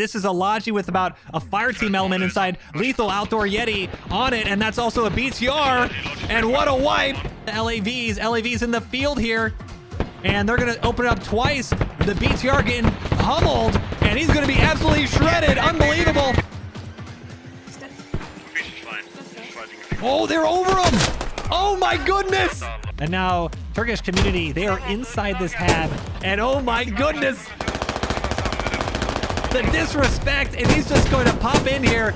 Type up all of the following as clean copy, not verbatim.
This is a Logi with about a fire team element inside. Lethal Outdoor Yeti on it, and that's also a BTR. And what a wipe. The LAVs in the field here. And they're going to open it up twice. The BTR getting pummeled, and he's going to be absolutely shredded. Unbelievable. Oh, they're over him. Oh my goodness. And now Turkish Community, they are inside this hab. And oh my goodness. The disrespect, and he's just going to pop in here.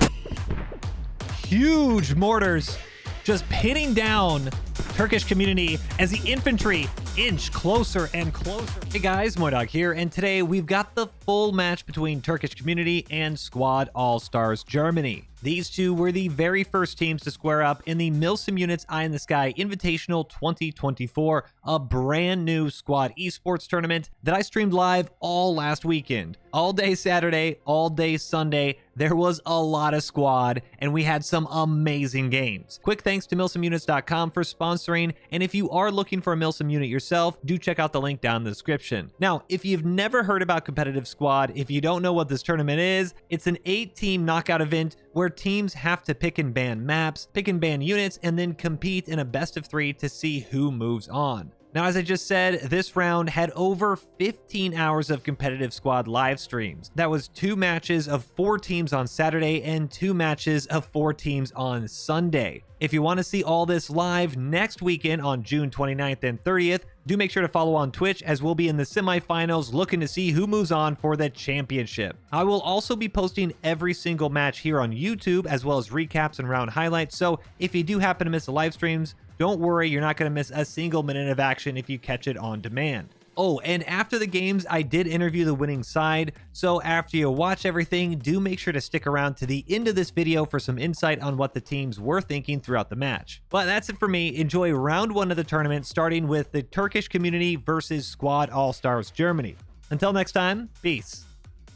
Huge mortars just pinning down Turkish Community as the infantry inch closer and closer. Hey guys, MoiDawg here, and today we've got the full match between Turkish Community and Squad Allstars Germany. These two were the very first teams to square up in the MilsimUnits Eye in the Sky Invitational 2024, a brand new squad esports tournament that I streamed live all last weekend. All day Saturday, all day Sunday, there was a lot of squad, and we had some amazing games. Quick thanks to milsimunits.com for sponsoring, and if you are looking for a Milsim unit yourself, do check out the link down in the description. Now, if you've never heard about competitive squad, if you don't know what this tournament is, it's an 8-team knockout event where teams have to pick and ban maps, pick and ban units, and then compete in a best of 3 to see who moves on. Now, as I just said, this round had over 15 hours of competitive squad live streams. That was 2 matches of 4 teams on Saturday and 2 matches of 4 teams on Sunday. If you want to see all this live next weekend on June 29th and 30th, do make sure to follow on Twitch, as we'll be in the semifinals looking to see who moves on for the championship. I will also be posting every single match here on YouTube, as well as recaps and round highlights. So if you do happen to miss the live streams, don't worry, you're not going to miss a single minute of action if you catch it on demand. Oh, and after the games, I did interview the winning side, so after you watch everything, do make sure to stick around to the end of this video for some insight on what the teams were thinking throughout the match. But that's it for me. Enjoy round 1 of the tournament, starting with the Turkish Community versus Squad Allstars Germany. Until next time, peace.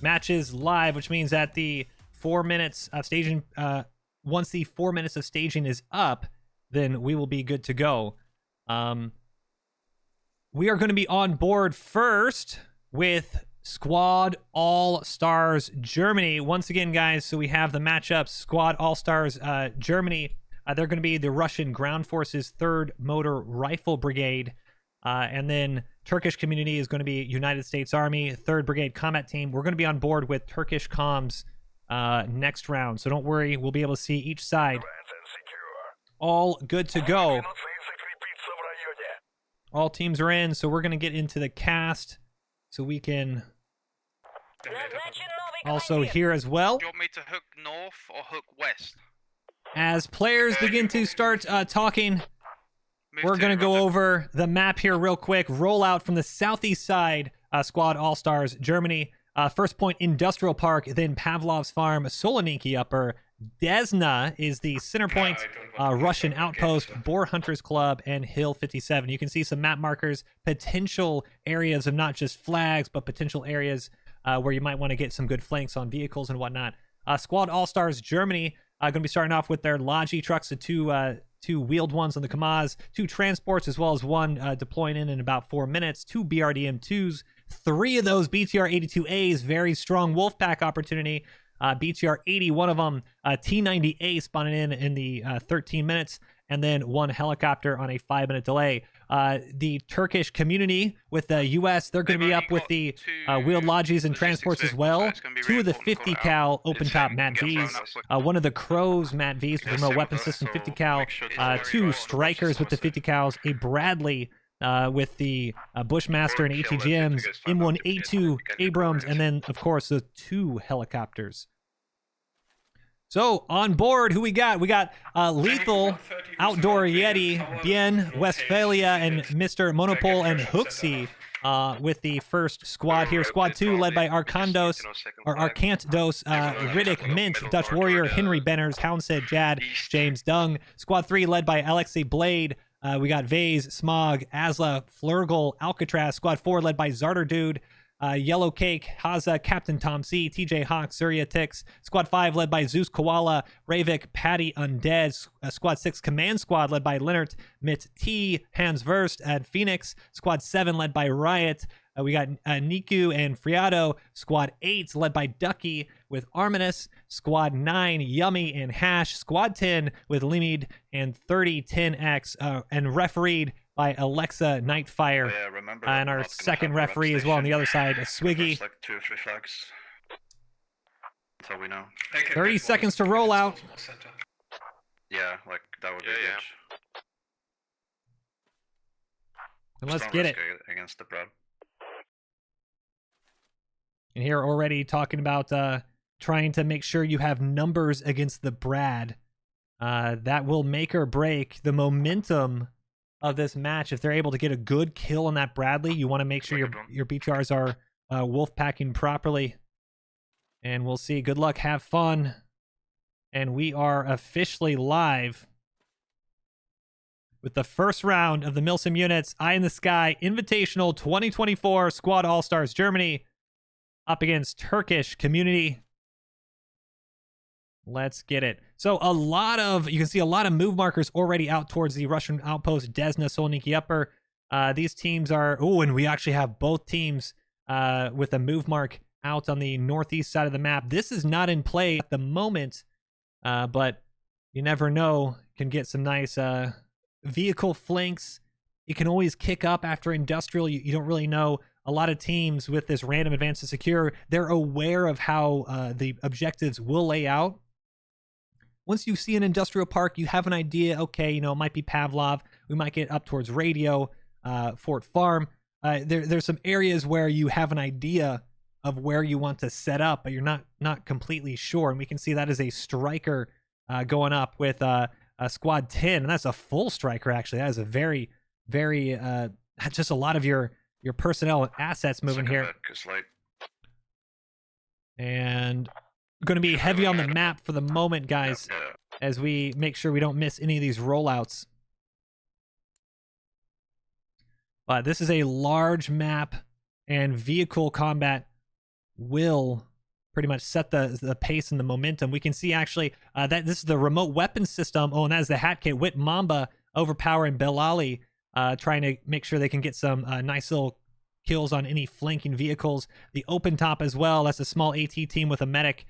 Match is live, which means that the 4 minutes of staging, once the 4 minutes of staging is up, then we will be good to go. We are going to be on board first with Squad Allstars Germany. Once again, guys, so we have the matchups. Squad Allstars Germany, they're going to be the Russian Ground Forces 3rd Motor Rifle Brigade. And then Turkish Community is going to be United States Army 3rd Brigade Combat Team. We're going to be on board with Turkish Comms next round. So don't worry, we'll be able to see each side. All good to go. All teams are in, so we're going to get into the cast so we can also hear as well. Do you want me to hook north or hook west? As players begin to start talking, we're going to go over the map here real quick. Roll out from the southeast side, Squad Allstars Germany. First point, Industrial Park, then Pavlov's Farm, Soloniki Upper. Desna is the center point, Russian Outpost, Boar Hunters Club, and Hill 57. You can see some map markers, potential areas of not just flags, but potential areas where you might want to get some good flanks on vehicles and whatnot. Squad Allstars Germany going to be starting off with their Logi trucks, the two wheeled ones on the Kamaz, 2 transports, as well as 1 deploying in about 4 minutes, 2 BRDM2s, 3 of those BTR 82As, very strong Wolfpack opportunity. BTR 80, one of them, T90A spawning in the 13 minutes, and then 1 helicopter on a 5-minute delay. The Turkish Community with the US, they're going to be up with the wheeled Logis and transports as well. 2 of the 50 cal open top Mat Vs, 1 of the Crows Mat Vs with remote weapon system 50 cal, 2 Strikers with the 50 cals, a Bradley with the Bushmaster and ATGMs, M1A2 Abrams, and then, of course, the 2 helicopters. So, on board, who we got? We got Lethal, Outdoor Yeti, Bien, Westphalia, and Mr. Monopole and Hooksy with the first squad here. Squad 2 led by Arkantos, Riddick, Mint, Dutch Warrior, Henry Benners, Houndset, Jad, James Dung. Squad 3 led by Alexei Blade. We got Vase, Smog, Asla, Flurgle, Alcatraz. Squad 4 led by Zarter Dude, Yellow Cake, Haza, Captain Tom C, TJ Hawk, Surya Tix. Squad 5 led by Zeus Koala, Ravik, Patty Undead. Squad 6 Command Squad led by Leonard, Mitt T, Hans Verst, and Phoenix. Squad 7 led by Riot, We got Niku and Friado. Squad 8 led by Ducky with Arminus. Squad 9, Yummy and Hash. Squad 10 with Limid and 3010X, and refereed by Alexa Nightfire. Yeah, remember And our second referee as well on the other side, Swiggy. Like 2 or 3 flags. That's all we know. 30 seconds to roll out. Yeah, like that would be good. And let's get it. Against the Brad. And here already talking about trying to make sure you have numbers against the Brad. That will make or break the momentum of this match. If they're able to get a good kill on that Bradley, you want to make sure your BTRs are wolf packing properly. And we'll see. Good luck. Have fun. And we are officially live with the first round of the MilsimUnits Eye in the Sky Invitational 2024 Squad Allstars Germany up against Turkish Community. Let's get it. So you can see a lot of move markers already out towards the Russian outpost, Desna, Solniki Upper. These teams are, and we actually have both teams with a move mark out on the northeast side of the map. This is not in play at the moment, but you never know. Can get some nice vehicle flanks. You can always kick up after industrial. You don't really know. A lot of teams with this random advance to secure, they're aware of how the objectives will lay out. Once you see an industrial park, you have an idea, okay, it might be Pavlov. We might get up towards Radio, Fort Farm. There's some areas where you have an idea of where you want to set up, but you're not completely sure. And we can see that is a striker going up with a Squad 10, and that's a full striker, actually. That is a very, very, just a lot of your personnel and assets moving here. And going to be heavy on the map for the moment, guys, as we make sure we don't miss any of these rollouts. But this is a large map, and vehicle combat will pretty much set the pace and the momentum. We can see actually that this is the remote weapon system. Oh, and that is the hat kit. Wit Mamba overpowering Belali, trying to make sure they can get some nice little kills on any flanking vehicles. The open top as well. That's a small AT team with a medic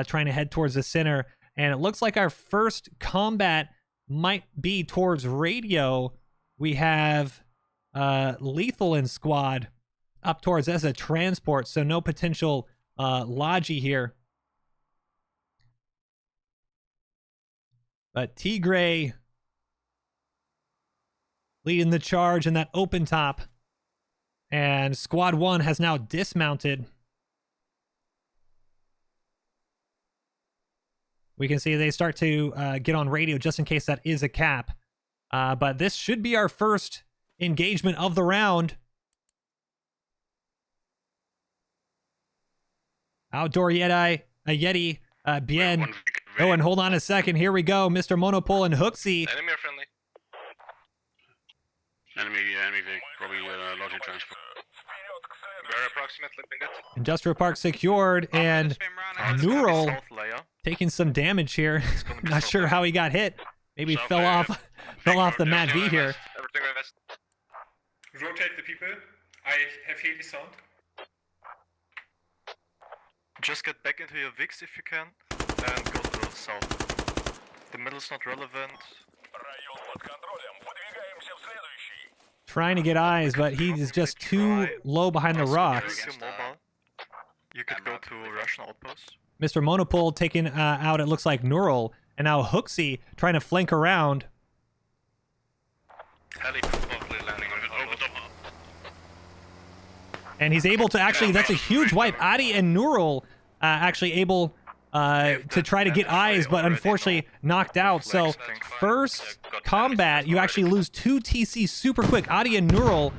trying to head towards the center. And it looks like our first combat might be towards Radio. We have Lethal in squad up towards as a transport, so no potential Logi here. But Tigray leading the charge in that open top. And Squad 1 has now dismounted. We can see they start to get on radio just in case that is a cap. But this should be our first engagement of the round. Outdoor Yeti, Bien. Oh, and hold on a second. Here we go. Mr. Monopole and Hooksy. Enemy or friendly? Enemy probably logic transport. We're approximately pinged. Industrial Park secured, and Neural taking some damage here. Not sure how he got hit. Maybe fell off the Mat V here. Rotate the people. I have heli sound. Just get back into your VIX if you can, and go to the south. The middle's not relevant. Trying to get eyes, but he is just too low behind the rocks. You could go to Russian outpost. Mr. Monopole taking out, it looks like Neural, and now Hooksy trying to flank around. And he's able to actually, that's a huge wipe. Adi and Neural actually able to try to get eyes, but unfortunately knocked out. So first combat, you actually lose 2 TC super quick. Adi and Neural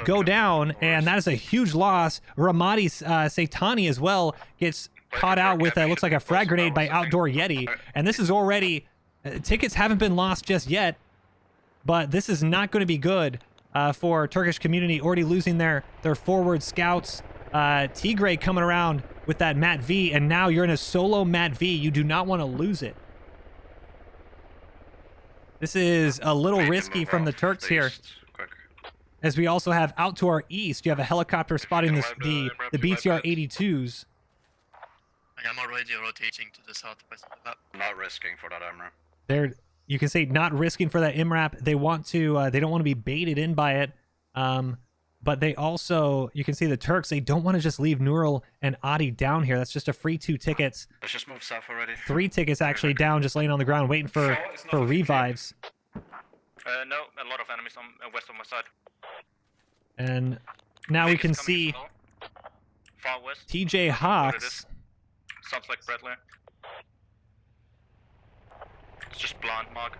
go down, and that is a huge loss. Ramadi Saitani as well gets caught out with, looks like a frag grenade by Outdoor Yeti. And this is already, tickets haven't been lost just yet, but this is not going to be good for Turkish Community, already losing their forward scouts. Tigray coming around with that Mat V, and now you're in a solo Mat V. You do not want to lose it. This is a little risky from the Turks here. as we also have out to our east, you have a helicopter spotting this, the BTR 82s. I'm already rotating to the southwest of the map. Not risking for that armor. They're, you can say, not risking for that MRAP. They want to, they don't want to be baited in by it. But they also, you can see the Turks, they don't want to just leave Neural and Adi down here. That's just a free 2 tickets. Let's just move south already. 3 tickets actually down, just laying on the ground, waiting for revives. No, a lot of enemies on west of my side. And now we can see Far west. TJ Hawks. Sounds like Bradley. It's just blind mark.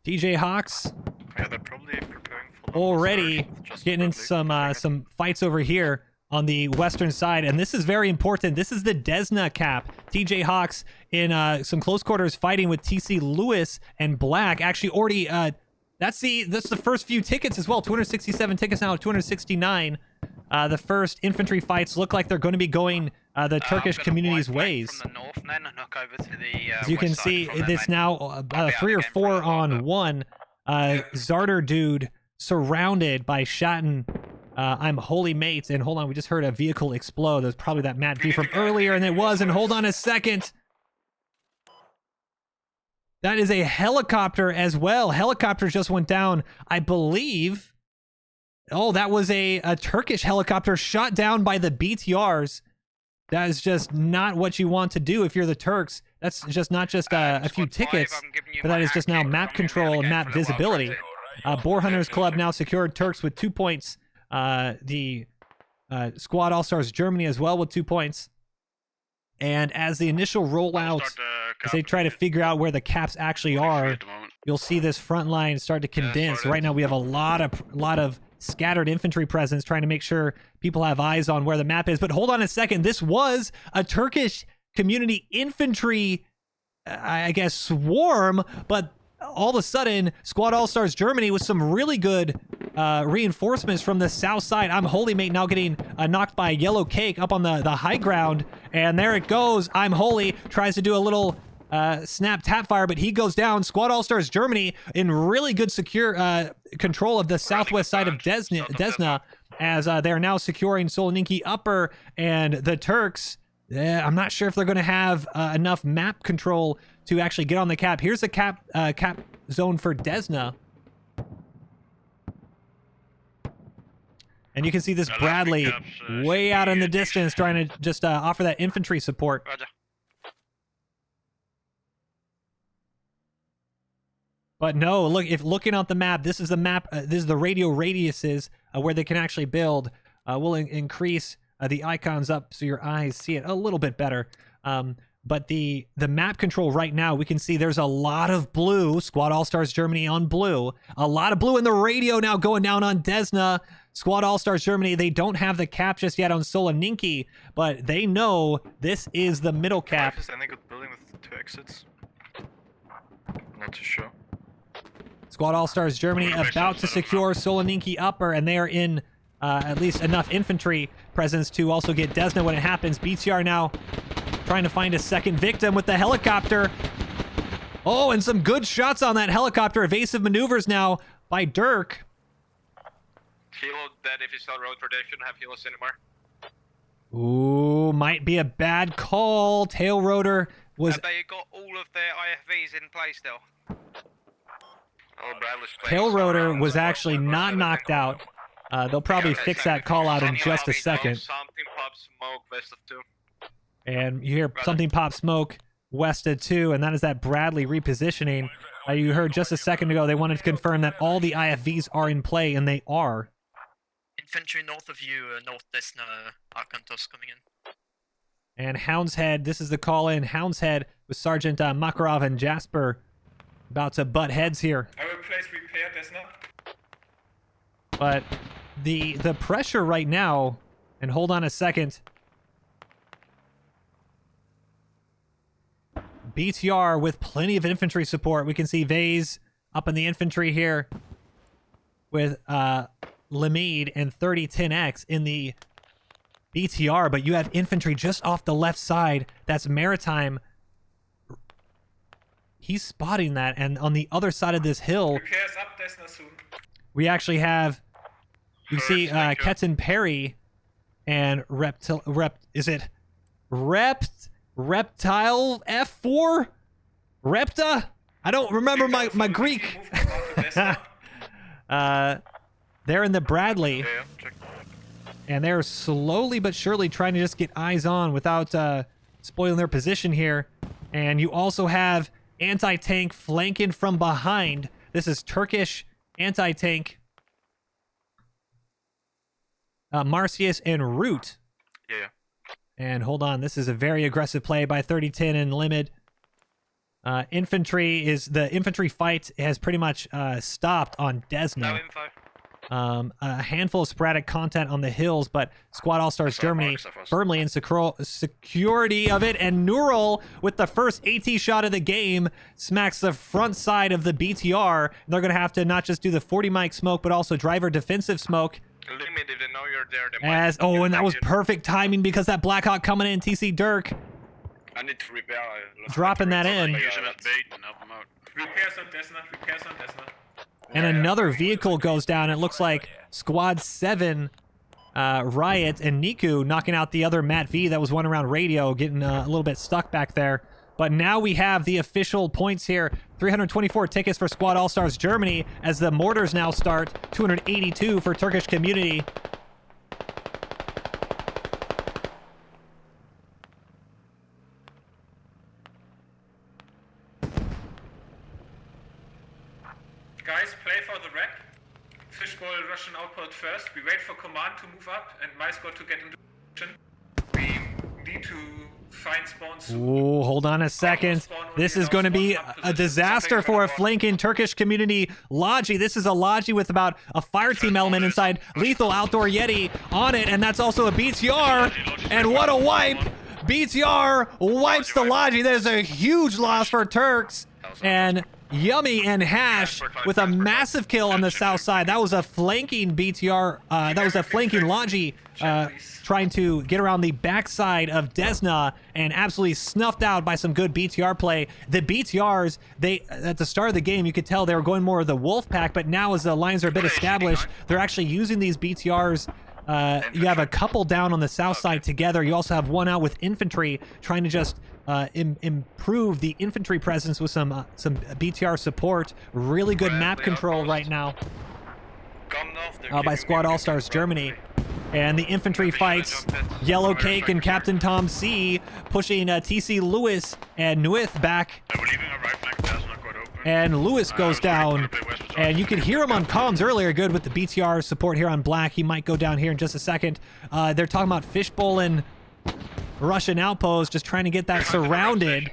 TJ Hawks Yeah, they're probably preparing for already getting in some fights over here on the western side, and this is very important. This is the Desna cap. TJ Hawks in some close quarters fighting with TC Lewis and Black. Actually, already that's the first few tickets as well. 267 tickets now, 269. The first infantry fights look like they're going to be going the Turkish community's ways. From the north, then, and knock over to the, as you can see, this now 3 or 4 on 1. Zarder dude surrounded by Shatten. I'm holy mates, and hold on, we just heard a vehicle explode. There's probably that Matt V from earlier, and it was, and hold on a second. That is a helicopter as well. Helicopter just went down, I believe. Oh, that was a Turkish helicopter shot down by the BTRs. That is just not what you want to do if you're the Turks. That's just not just a few tickets, but that is just now map control and map visibility. Boar Hunters Club now secured. Turks with 2 points. The Squad Allstars Germany as well with 2 points. And as the initial rollout, as they try to figure out where the caps actually are, you'll see this front line start to condense. Right now we have a lot of scattered infantry presence, trying to make sure people have eyes on where the map is. But hold on a second, this was a Turkish community infantry, I guess, swarm, but all of a sudden, Squad Allstars Germany with some really good reinforcements from the south side. I'm Holy Mate now getting knocked by Yellow Cake up on the high ground, and there it goes. I'm Holy tries to do a little snap tap fire, but he goes down. Squad Allstars Germany in really good secure control of the southwest side of Desna, as they're now securing Soloninki Upper, and the Turks, I'm not sure if they're going to have enough map control to actually get on the cap. Here's the cap zone for Desna. And you can see this Bradley way out in the distance trying to just offer that infantry support. Roger. But no, look, if looking at the map, this is the map, this is the radio radiuses where they can actually build. We'll increase the icons up so your eyes see it a little bit better. But the map control right now, we can see there's a lot of blue. Squad Allstars Germany on blue. A lot of blue in the radio now going down on Desna. Squad Allstars Germany, they don't have the cap just yet on Soloninki, but they know this is the middle cap. Is any good building with 2 exits? Not too sure. Squad Allstars Germany about to secure Soloninki Upper, and they are in at least enough infantry presence to also get Desna when it happens. BTR now trying to find a second victim with the helicopter. Oh, and some good shots on that helicopter. Evasive maneuvers now by Dirk. Helo dead if he's on road for they shouldn't have helos anymore. Ooh, might be a bad call. Tail rotor was... They got all of their IFVs in place still. Tail rotor was actually not knocked out. They'll probably fix that call out in just a second. Something pop smoke west of 2. And you hear something pop smoke west of 2, and that is that Bradley repositioning. You heard just a second ago they wanted to confirm that all the IFVs are in play, and they are. Infantry north of you, north Desna, Arkantos coming in. And Hound's Head, this is the call in. Hound's Head with Sergeant Makarov and Jasper about to butt heads here. I will place repair Desna. But the pressure right now, and hold on a second. BTR with plenty of infantry support. We can see Vase up in the infantry here with Lamid and 3010X in the BTR, but you have infantry just off the left side. That's Maritime. He's spotting that, and on the other side of this hill, Repairs up Desna soon. we actually have, you see Ketan Perry and Reptile F4? Repta? I don't remember my Greek. They're in the Bradley. Yeah, check. And they're slowly but surely trying to just get eyes on without spoiling their position here. And you also have anti-tank flanking from behind. This is Turkish anti-tank. Marcius and Root. Yeah. And hold on, this is a very aggressive play by 3010 and Limit. The infantry fight has pretty much stopped on Desna. Now M5. A handful of sporadic content on the hills, but Squad Allstars Germany firmly in security of it, and Neural with the first AT shot of the game smacks the front side of the BTR. They're going to have to not just do the 40 mic smoke, but also driver defensive smoke. Limit, if they know you're there, they And that was perfect timing because that Blackhawk coming in, TC Dirk I need to repair. dropping that in. Use him as bait and help him out. Repairs on Desna, repairs on Desna. And another vehicle goes down. It looks like Squad 7, Riot, and Niku knocking out the other Matt V that was one around radio, getting a little bit stuck back there. But now we have the official points here. 324 tickets for Squad Allstars Germany as the mortars now start. 282 for Turkish Community. Guys, play for the wreck. Fishbowl Russian output first. We wait for command to move up and MySquad to get into position. We need to find spawns. Ooh, hold on a second. This is going to be a disaster for a flanking Turkish Community Logi. This is a Logi with about a fire team element inside. Lethal Outdoor Yeti on it, and that's also a BTR. And what a wipe. BTR wipes the Logi. There's a huge loss for Turks. And Yummy and Hash with a massive kill on the south side. That was a flanking BTR. That was a flanking Logi trying to get around the backside of Desna and absolutely snuffed out by some good BTR play. The BTRs, at the start of the game, you could tell they were going more of the wolf pack, but now as the lines are a bit established, they're actually using these BTRs. You have a couple down on the south side together. You also have one out with infantry trying to just improve the infantry presence with some BTR support. Really good map control right now by Squad Allstars Germany. And the infantry fights Yellow Cake and Captain Tom C pushing TC Lewis and Nuith back. And Lewis goes down, and you could hear him on comms earlier. Good with the BTR support here on Black. He might go down here in just a second. They're talking about fishbowl and Russian outpost, just trying to get that surrounded.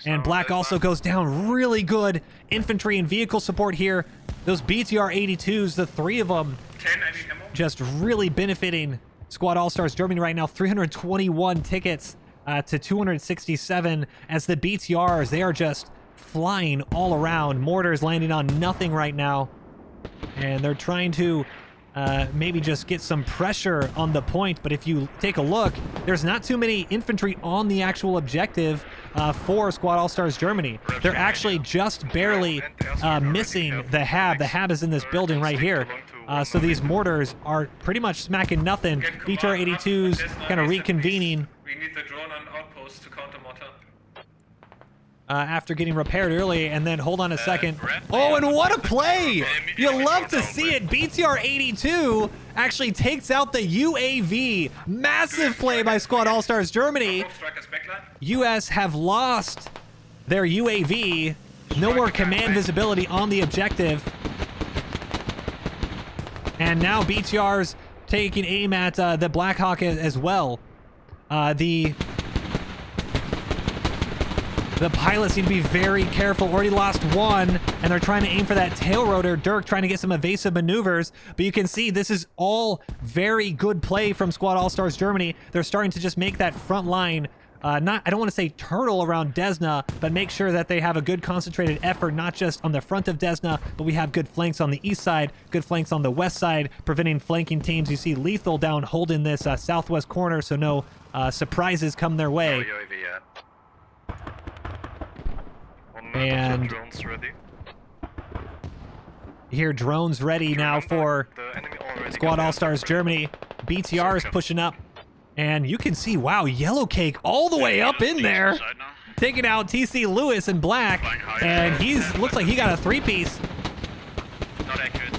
And Black also goes down. Really good infantry and vehicle support here. Those BTR 82s, the three of them, just really benefiting Squad Allstars Germany right now. 321 tickets to 267 as the BTRs, they are just flying all around. Mortars landing on nothing right now. And they're trying to maybe just get some pressure on the point. But if you take a look, there's not too many infantry on the actual objective for Squad Allstars Germany. They're actually just barely missing the HAB. The HAB is in this building right here. So these mortars are pretty much smacking nothing. BTR 82s kind of reconvening. We need the drone on outpost to counter mortar. After getting repaired early, and then hold on a second. Oh, and what a play! You love to see it. BTR 82 actually takes out the UAV. Massive play by Squad Allstars Germany. US have lost their UAV. No more command visibility on the objective. And now BTR's taking aim at the Blackhawk as well. The pilots need to be very careful. Already lost one, and they're trying to aim for that tail rotor. Dirk trying to get some evasive maneuvers, but you can see this is all very good play from Squad Allstars Germany. They're starting to just make that front line, I don't want to say turtle around Desna, but make sure that they have a good concentrated effort, not just on the front of Desna, but we have good flanks on the east side, good flanks on the west side, preventing flanking teams. You see Lethal down holding this southwest corner, so no surprises come their way. And Here, drones ready now for Squad Allstars Germany. BTR is pushing up. And you can see, wow, Yellow Cake all the way up in there. Taking out TC Lewis in black. And he's looks like he got a three-piece. Not accurate.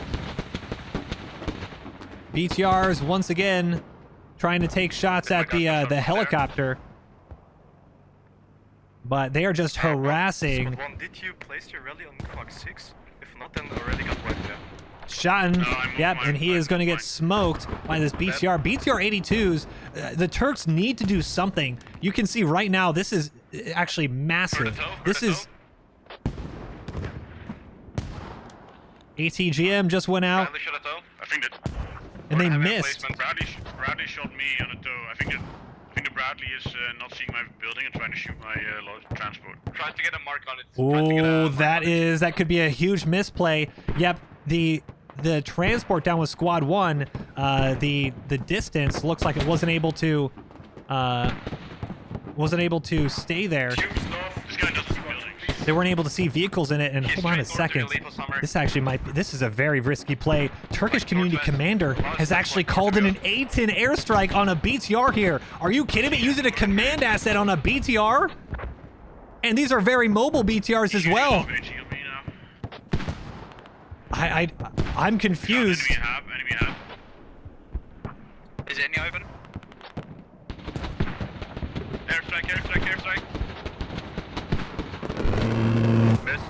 BTR's once again trying to take shots at the helicopter. But they are just harassing. Squad 1, did you place your rally on Clark 6? If not, then already got wiped there. Shotton, No, yep, and he is going to get smoked by this BTR. BTR 82s, the Turks need to do something. You can see right now, this is actually massive. This is... ATGM just went out, I think that. and they missed. Bradley shot me on the toe. I think that Bradley is not seeing my building and trying to shoot my transport. Trying to get a mark on it. Oh, that could be a huge misplay. Yep, the transport down with Squad 1, the distance looks like it wasn't able to stay there. This guy doesn't see buildings. They weren't able to see vehicles in it, and hold on a second. This is a very risky play. Turkish Community Commander has actually called in an A-10 airstrike on a BTR here. Are you kidding me? Using a command asset on a BTR? And these are very mobile BTRs as well. I'm confused. Enemy have. Is it any open? Airstrike. Missed.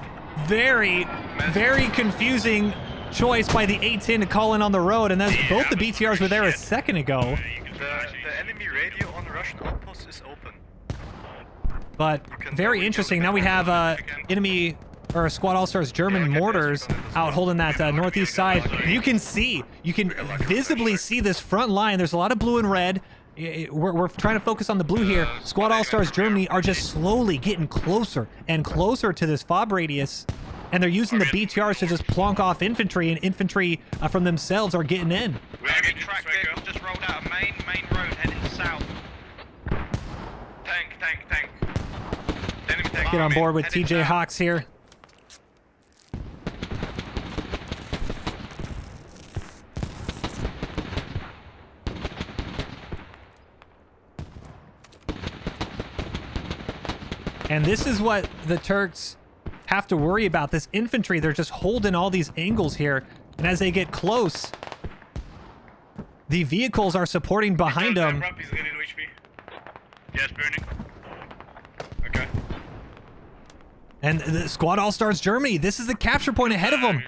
Very confusing choice by the A-10 to call in on the road, and that's both the BTRs were there a second ago. The enemy radio on the Russian outpost is open. But very interesting. Now we have enemy or Squad Allstars German mortars out holding that northeast side. You can visibly see this front line. There's a lot of blue and red. We're trying to focus on the blue here. Squad Allstars Germany are just slowly getting closer and closer to this fob radius, and they're using the BTRs to just plonk off infantry, and infantry from themselves are getting in. Enemy track vehicle just rolled out a main road heading south. Tank. Enemy tank. Get on board with TJ Hawks here. And this is what the Turks have to worry about. This infantry, they're just holding all these angles here. And as they get close, the vehicles are supporting behind them. Yes, burning. Okay. And the Squad Allstars Germany, this is the capture point ahead of them.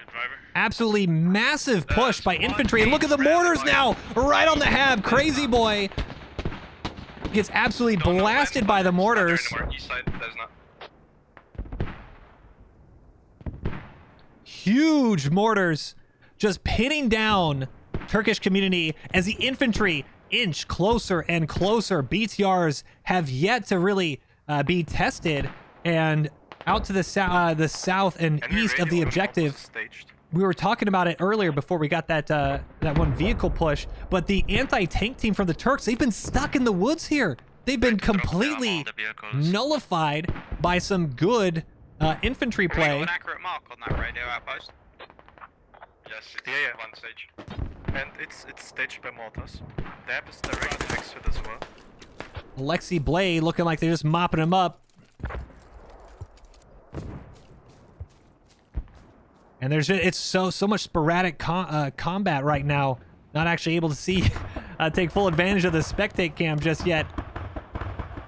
Absolutely massive push by infantry. And look at the mortars now, right on the hab. Crazy boy gets absolutely blasted by the mortars. Huge mortars just pinning down Turkish Community as the infantry inch closer and closer. BTRs have yet to really be tested, and out to the south and east of the objective. We were talking about it earlier before we got that that one vehicle push, but the anti-tank team from the Turks, they've been stuck in the woods here. They've been completely nullified by some good infantry play. An accurate mark on that radio outpost. Yes, it's one stage. And it's staged by mortars. Dab is directly next to it as well. Lexi Blade looking like they're just mopping him up. And it's so much sporadic combat right now. Not actually able to see take full advantage of the spectate cam just yet.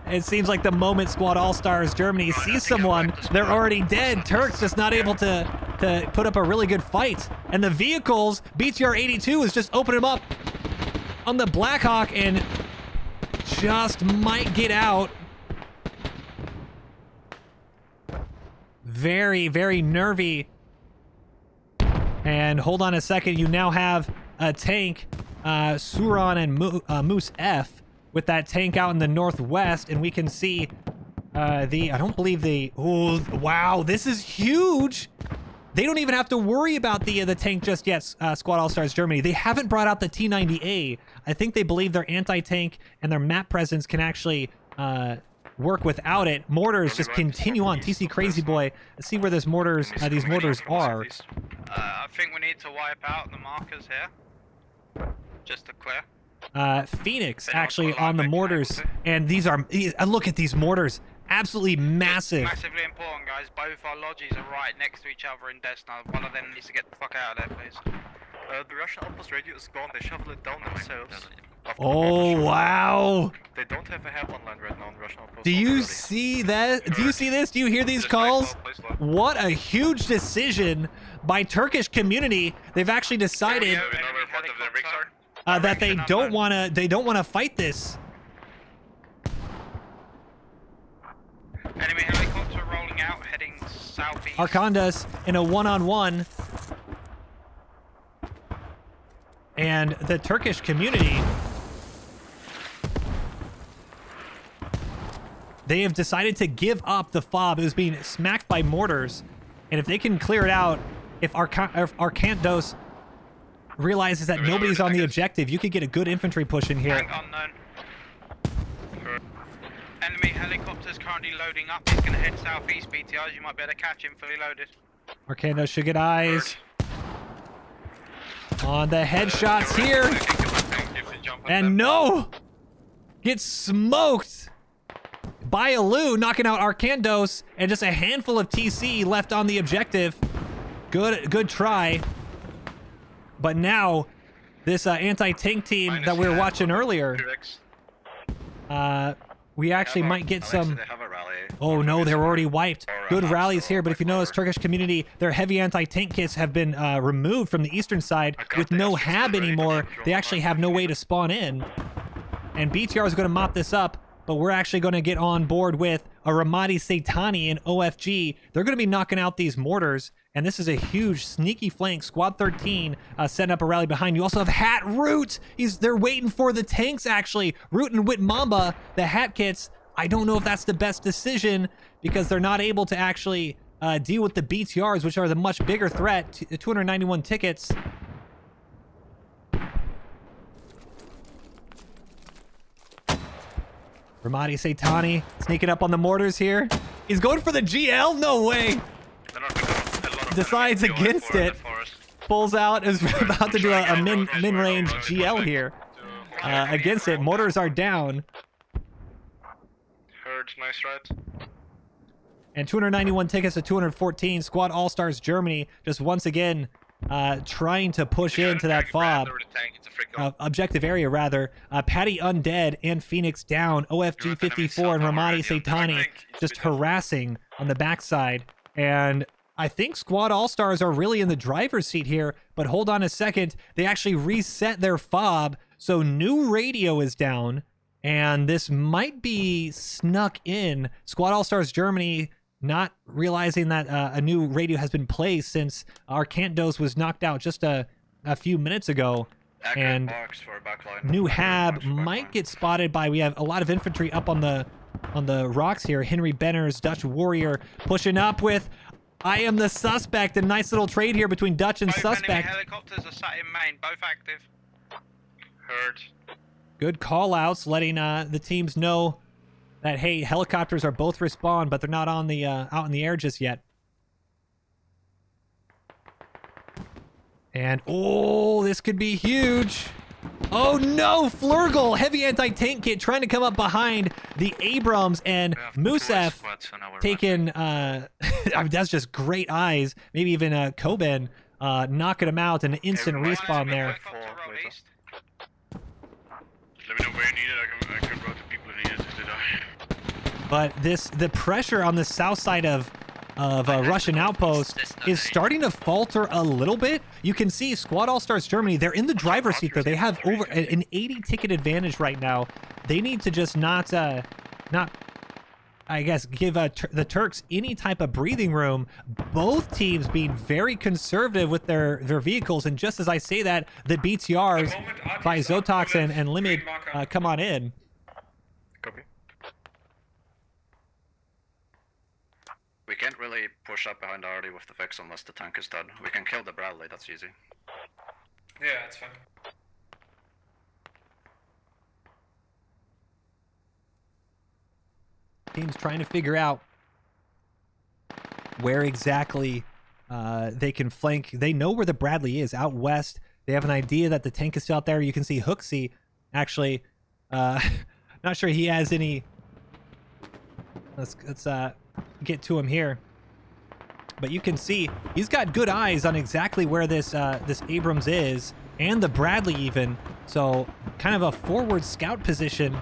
It seems like the moment Squad Allstars Germany sees someone, they're already dead. Turks just not able to put up a really good fight. And the vehicles, BTR 82 is just opening them up on the Blackhawk and just might get out. Very, very nervy. And hold on a second, you now have a tank, Suron and Moose F, with that tank out in the northwest, and we can see I don't believe oh, wow, this is huge. They don't even have to worry about the tank just yet, Squad Allstars Germany. They haven't brought out the T90A. I think they believe their anti-tank and their map presence can actually work without it. Mortars just continue on. TC Crazy Boy. Let's see where these mortars are. I think we need to wipe out the markers here. Just to clear. Phoenix actually on the mortars, and these are, look at these mortars, absolutely massive. It's massively important, guys. Both our lodges are right next to each other in Desna. One of them needs to get the fuck out of there, please. The Russian outpost radio is gone. They shovel it down themselves. Oh wow! They don't have a help online right now in Russian outpost. Do you see that? Do you see this? Do you hear these calls? What a huge decision by Turkish Community. They've actually decided that they don't wanna fight this. Enemy helicopter rolling out, heading southeast. Arkandas in a one-on-one. And the Turkish Community, they have decided to give up the fob. It was being smacked by mortars. And if they can clear it out, if Arkandos realizes that nobody's on the objective, you could get a good infantry push in here. Unknown. Enemy helicopter's currently loading up. He's going to head southeast, BTRs. You might be able to catch him fully loaded. Arkandos should get eyes on the headshots here. And no! Gets smoked by Alu, knocking out Arkandos, and just a handful of TC left on the objective. Good try. But now, this anti-tank team that we were watching earlier, we actually might get some... Oh no, they're already wiped. Good rallies here, but if you notice, Turkish Community, their heavy anti-tank kits have been removed from the eastern side. With no hab anymore, they actually have no way to spawn in. And BTR is going to mop this up, but we're actually going to get on board with a Ramadi Satani and OFG. They're going to be knocking out these mortars, and this is a huge sneaky flank. Squad 13 setting up a rally behind. You also have Hat Root. They're waiting for the tanks, actually. Root and Witmamba, the Hat kits. I don't know if that's the best decision because they're not able to actually deal with the BTRs, which are the much bigger threat. 291 tickets. Ramadi Satani sneaking up on the mortars here. He's going for the GL? No way. Decides against it. Pulls out, is about to do a min-range GL here. Against it. Mortars are down. Nice right. And 291 tickets to 214. Squad Allstars Germany just once again trying to push into that fob. Objective area, rather. Patty Undead and Phoenix down. OFG 54 and Ramadi Satani just harassing on the backside. And I think Squad Allstars are really in the driver's seat here. But hold on a second. They actually reset their fob. So new radio is down. And this might be snuck in. Squad Allstars Germany not realizing that a new radio has been placed since Arkandos was knocked out just a few minutes ago. And new hab might get spotted by, we have a lot of infantry up on the rocks here. Henry Benner's Dutch Warrior pushing up with I am the suspect. A nice little trade here between Dutch and suspect. Helicopters are sat in main, both active. Heard. Good call-outs, letting the teams know that, hey, helicopters are both respawn, but they're not on the out in the air just yet. And, oh, this could be huge. Oh, no, Flurgle, heavy anti-tank kit trying to come up behind the Abrams, and Musef taking, I mean, that's just great eyes. Maybe even Koben knocking him out, and an instant respawn there. Let me know where you need it. I can route the people who need it if they die. But the pressure on the south side of Russian outpost is starting to falter a little bit. You can see Squad Allstars Germany, they're in the driver's seat though. They have over an 80 ticket advantage right now. They need to just not I guess give the Turks any type of breathing room. Both teams being very conservative with their vehicles, and just as I say that, the BTRs by Zotox and Limit come on in. Copy. We can't really push up behind Artie with the fix unless the tank is done. We can kill the Bradley, that's easy. Yeah, that's fine. Team's trying to figure out where exactly they can flank. They know where the Bradley is, out west. They have an idea that the tank is still out there. You can see Hooksy, actually. Not sure he has any... Let's get to him here. But you can see he's got good eyes on exactly where this Abrams is, and the Bradley even. So kind of a forward scout position.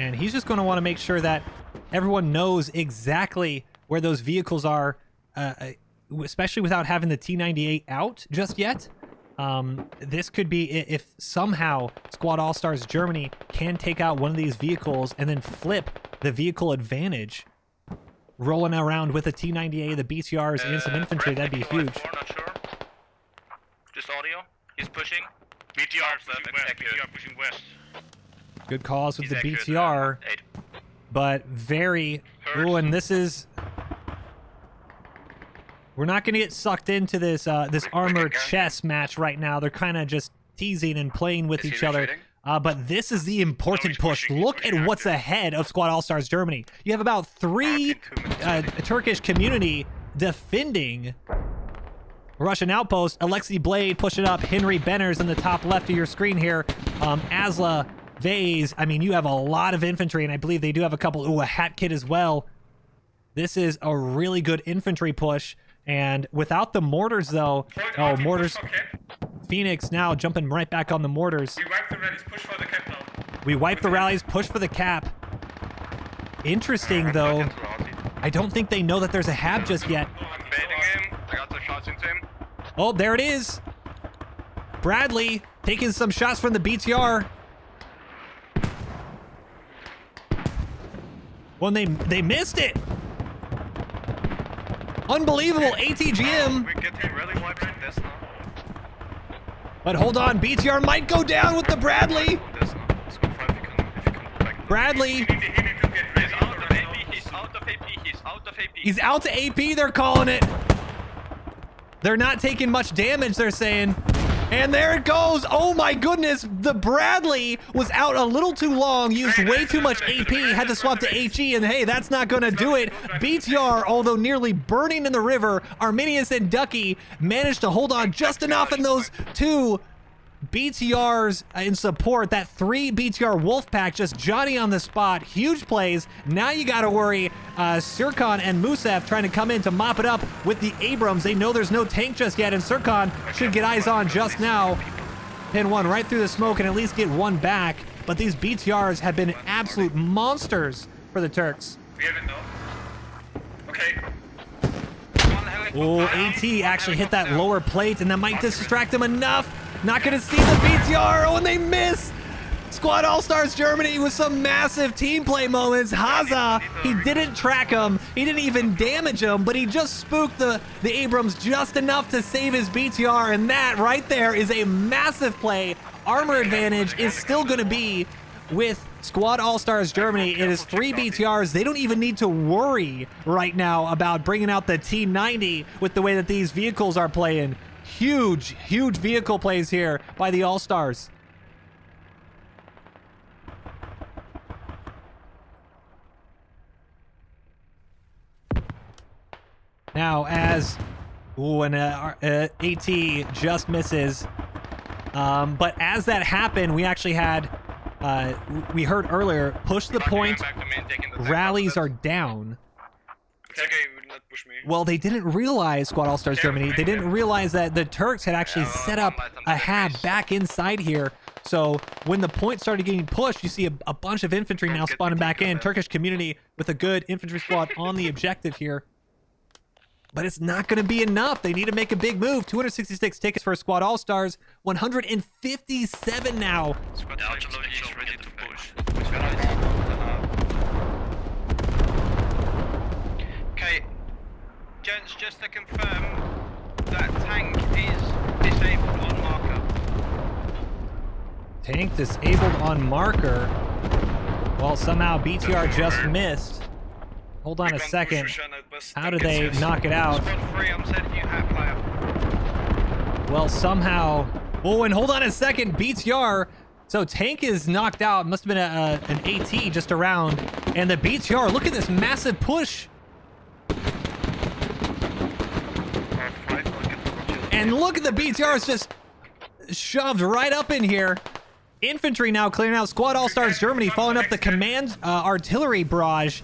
And he's just going to want to make sure that everyone knows exactly where those vehicles are, especially without having the T98 out just yet. This could be if somehow Squad Allstars Germany can take out one of these vehicles and then flip the vehicle advantage, rolling around with a T98, the BTRs, and some infantry. That'd be huge. Not sure. Just audio. He's pushing. BTR pushing west. BTR pushing west. Good calls with He's the accurate, BTR, 8. but very... Ooh, and this is... We're not going to get sucked into this this armored chess match right now. They're kind of just teasing and playing with each other. But this is the important push. Look at what's ahead of Squad Allstars Germany. You have about 3 Turkish Community defending Russian outpost. Alexei Blade pushing up. Henry Benners in the top left of your screen here. Asla Vase. I mean, you have a lot of infantry, and I believe they do have a couple. Ooh, a hat kit as well. This is a really good infantry push. And without the mortars, though... Oh, mortars. Phoenix now jumping right back on the mortars. We wipe the rallies, push for the cap now. We wipe the rallies, push for the cap. Interesting, though. I don't think they know that there's a hab just yet. Baiting him. I got the shots into him. Oh, there it is. Bradley taking some shots from the BTR. When they missed it. Unbelievable ATGM. We're getting really wiped in this now. But hold on, BTR might go down with the Bradley. Bradley. He's out of AP. He's out of AP. He's out of AP. He's out to AP, they're calling it. They're not taking much damage, they're saying. And there it goes. Oh my goodness. The Bradley was out a little too long, used way too much AP, had to swap to HE, and hey, that's not going to do it. BTR, although nearly burning in the river, Arminius and Ducky managed to hold on just enough in those 2 BTRs in support. That 3 BTR Wolfpack, just Johnny on the spot. Huge plays. Now you got to worry Sirkan and Musef trying to come in to mop it up with the Abrams. They know there's no tank just yet, and Sirkan should get eyes on just now. Pin one right through the smoke and at least get one back. But these BTRs have been absolute monsters for the Turks. We have it now. Okay. Oh, AT actually hit that lower plate, and that might distract him enough. Not going to see the BTR. Oh, and they miss. Squad Allstars Germany with some massive team play moments. Haza, he didn't track him. He didn't even damage him, but he just spooked the Abrams just enough to save his BTR, and that right there is a massive play. Armor advantage is still going to be with Squad Allstars Germany. It is 3 BTRs. They don't even need to worry right now about bringing out the T90 with the way that these vehicles are playing. Huge, huge vehicle plays here by the All-Stars. Now, as... Ooh, and AT just misses. But as that happened, we actually had... we heard earlier, push the point, rallies are down. It's okay, you will not push me. Well, they didn't realize, Squad Allstars Germany, they didn't realize that the Turks had actually set up a hab back inside here. So when the point started getting pushed, you see a bunch of infantry now spawning back in. Turkish Community with a good infantry squad on the objective here. But it's not going to be enough. They need to make a big move. 266 tickets for Squad All-Stars. 157 now. Squad Allstars is ready to push. Okay, gents, just to confirm, that tank is disabled on marker. Tank disabled on marker. Well, somehow BTR just missed. Hold on a second. How did they knock it out? Well, somehow... Oh, and hold on a second. BTR So tank is knocked out. Must have been an AT just around. And the BTR, look at this massive push. And look at the BTRs just shoved right up in here. Infantry now clearing out. Squad Allstars Germany following up the command artillery barrage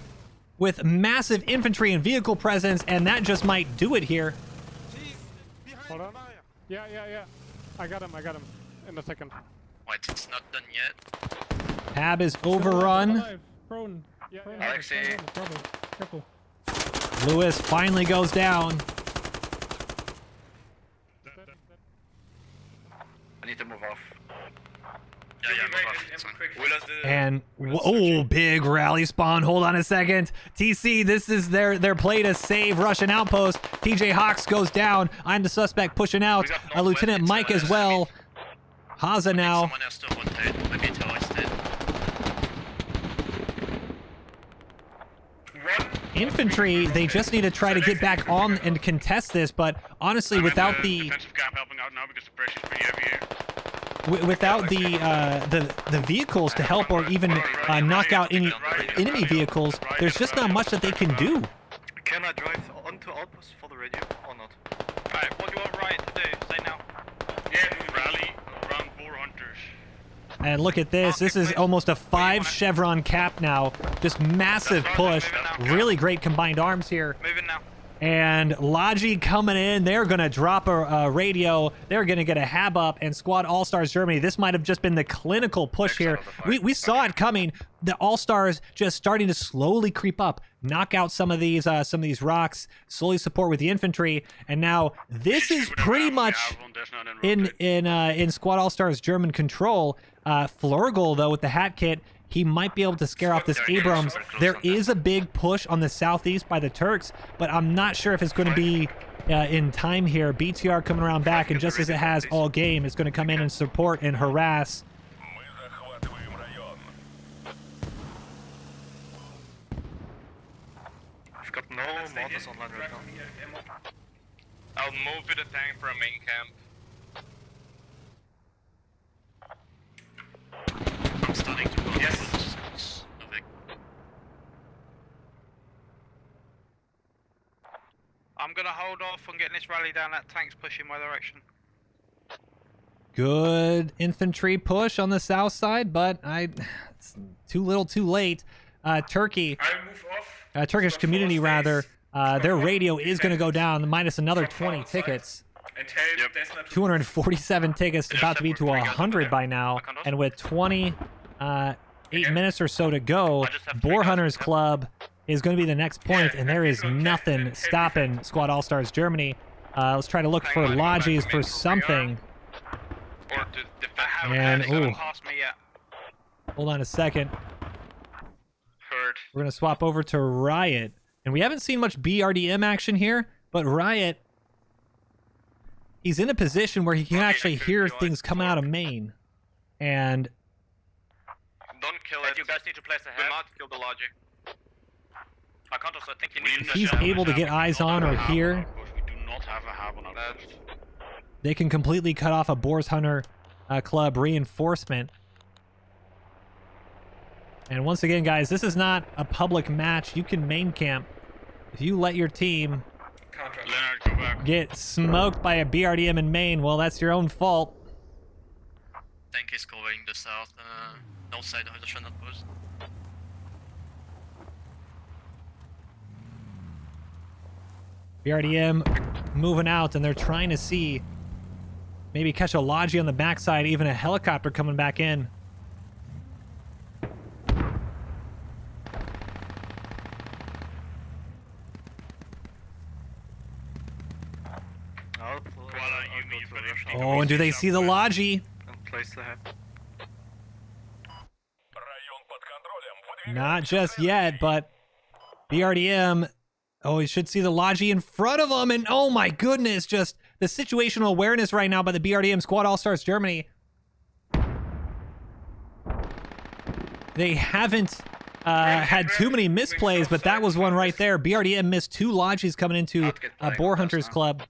with massive infantry and vehicle presence, and that just might do it here. Hold on. Yeah. I got him in a second. Wait, it's not done yet. Tab is overrun. Prone. Yeah, Alexei. Careful. Lewis finally goes down. I need to move off. Yeah, move off. It's fine. And oh, big rally spawn. Hold on a second. TC, this is their play to save Russian outpost. TJ Hawks goes down. I'm the suspect pushing out. Lieutenant Mike as well. Haza now. Someone else to rotate. Maybe it's hoisted. Infantry, they just need to try to get back on and contest this, but honestly, without the defensive camp helping out now because the pressure's pretty heavy here. without the vehicles to help or even knock out any enemy vehicles, there's just not much that they can do. Can I drive onto outpost for the radio or not? Alright, what do you want Riot to do? Say now. Yeah, rally around 4 hunters. And look at this. This is almost a 5 chevron cap now. Just massive push. Really great combined arms here. Moving now. And Logi coming in. They're going to drop a radio. They're going to get a hab up. And Squad Allstars Germany, this might have just been the clinical push here. We saw it coming. The All-Stars just starting to slowly creep up. Knock out some of these rocks. Slowly support with the infantry. And now this is pretty much in Squad Allstars German control. Flurgle, though, with the hat kit, he might be able to scare off this Abrams. There is a big push on the southeast by the Turks, but I'm not sure if it's going to be in time here. BTR coming around back, and just as it has all game, it's going to come in and support and harass. I've got no mortars online right now. I'll move to the tank for a main camp. I'm starting to go. Yes. I'm gonna hold off on getting this rally down. That tank's pushing my direction. Good infantry push on the south side, but it's too little too late. Turkey, I'll move off. Turkish Community rather, their radio is going to go down, minus another 20 tickets. 247 tickets, about to be to 100 by now, and with 28 minutes or so to go, Boar Hunters Club is going to be the next point, and there is nothing stopping Squad Allstars Germany. Let's try to look for lodges for something. And ooh, hold on a second. We're going to swap over to Riot, and we haven't seen much BRDM action here, but Riot, he's in a position where he can actually hear things coming out of main. And don't kill it. You guys need to place a head. Do not kill the logic. I can't also think you need if he's able to get eyes on or hear, We do not have a hab on our post. they can completely cut off a Boars Hunter Club reinforcement. And once again, guys, this is not a public match. You can main camp. If you let your team get smoked by a BRDM in main, well, that's your own fault. Tank is covering the south, north side of the Russian outpost. BRDM moving out, and they're trying to see maybe catch a Logi on the backside, even a helicopter coming back in. Oh, and do they see the Logi? Not just yet, but BRDM, oh, he should see the Logi in front of him, and oh my goodness, just the situational awareness right now by the BRDM Squad Allstars Germany. They haven't had too many misplays, but that was one right there. BRDM missed 2 Logis coming into Boar Hunters Club.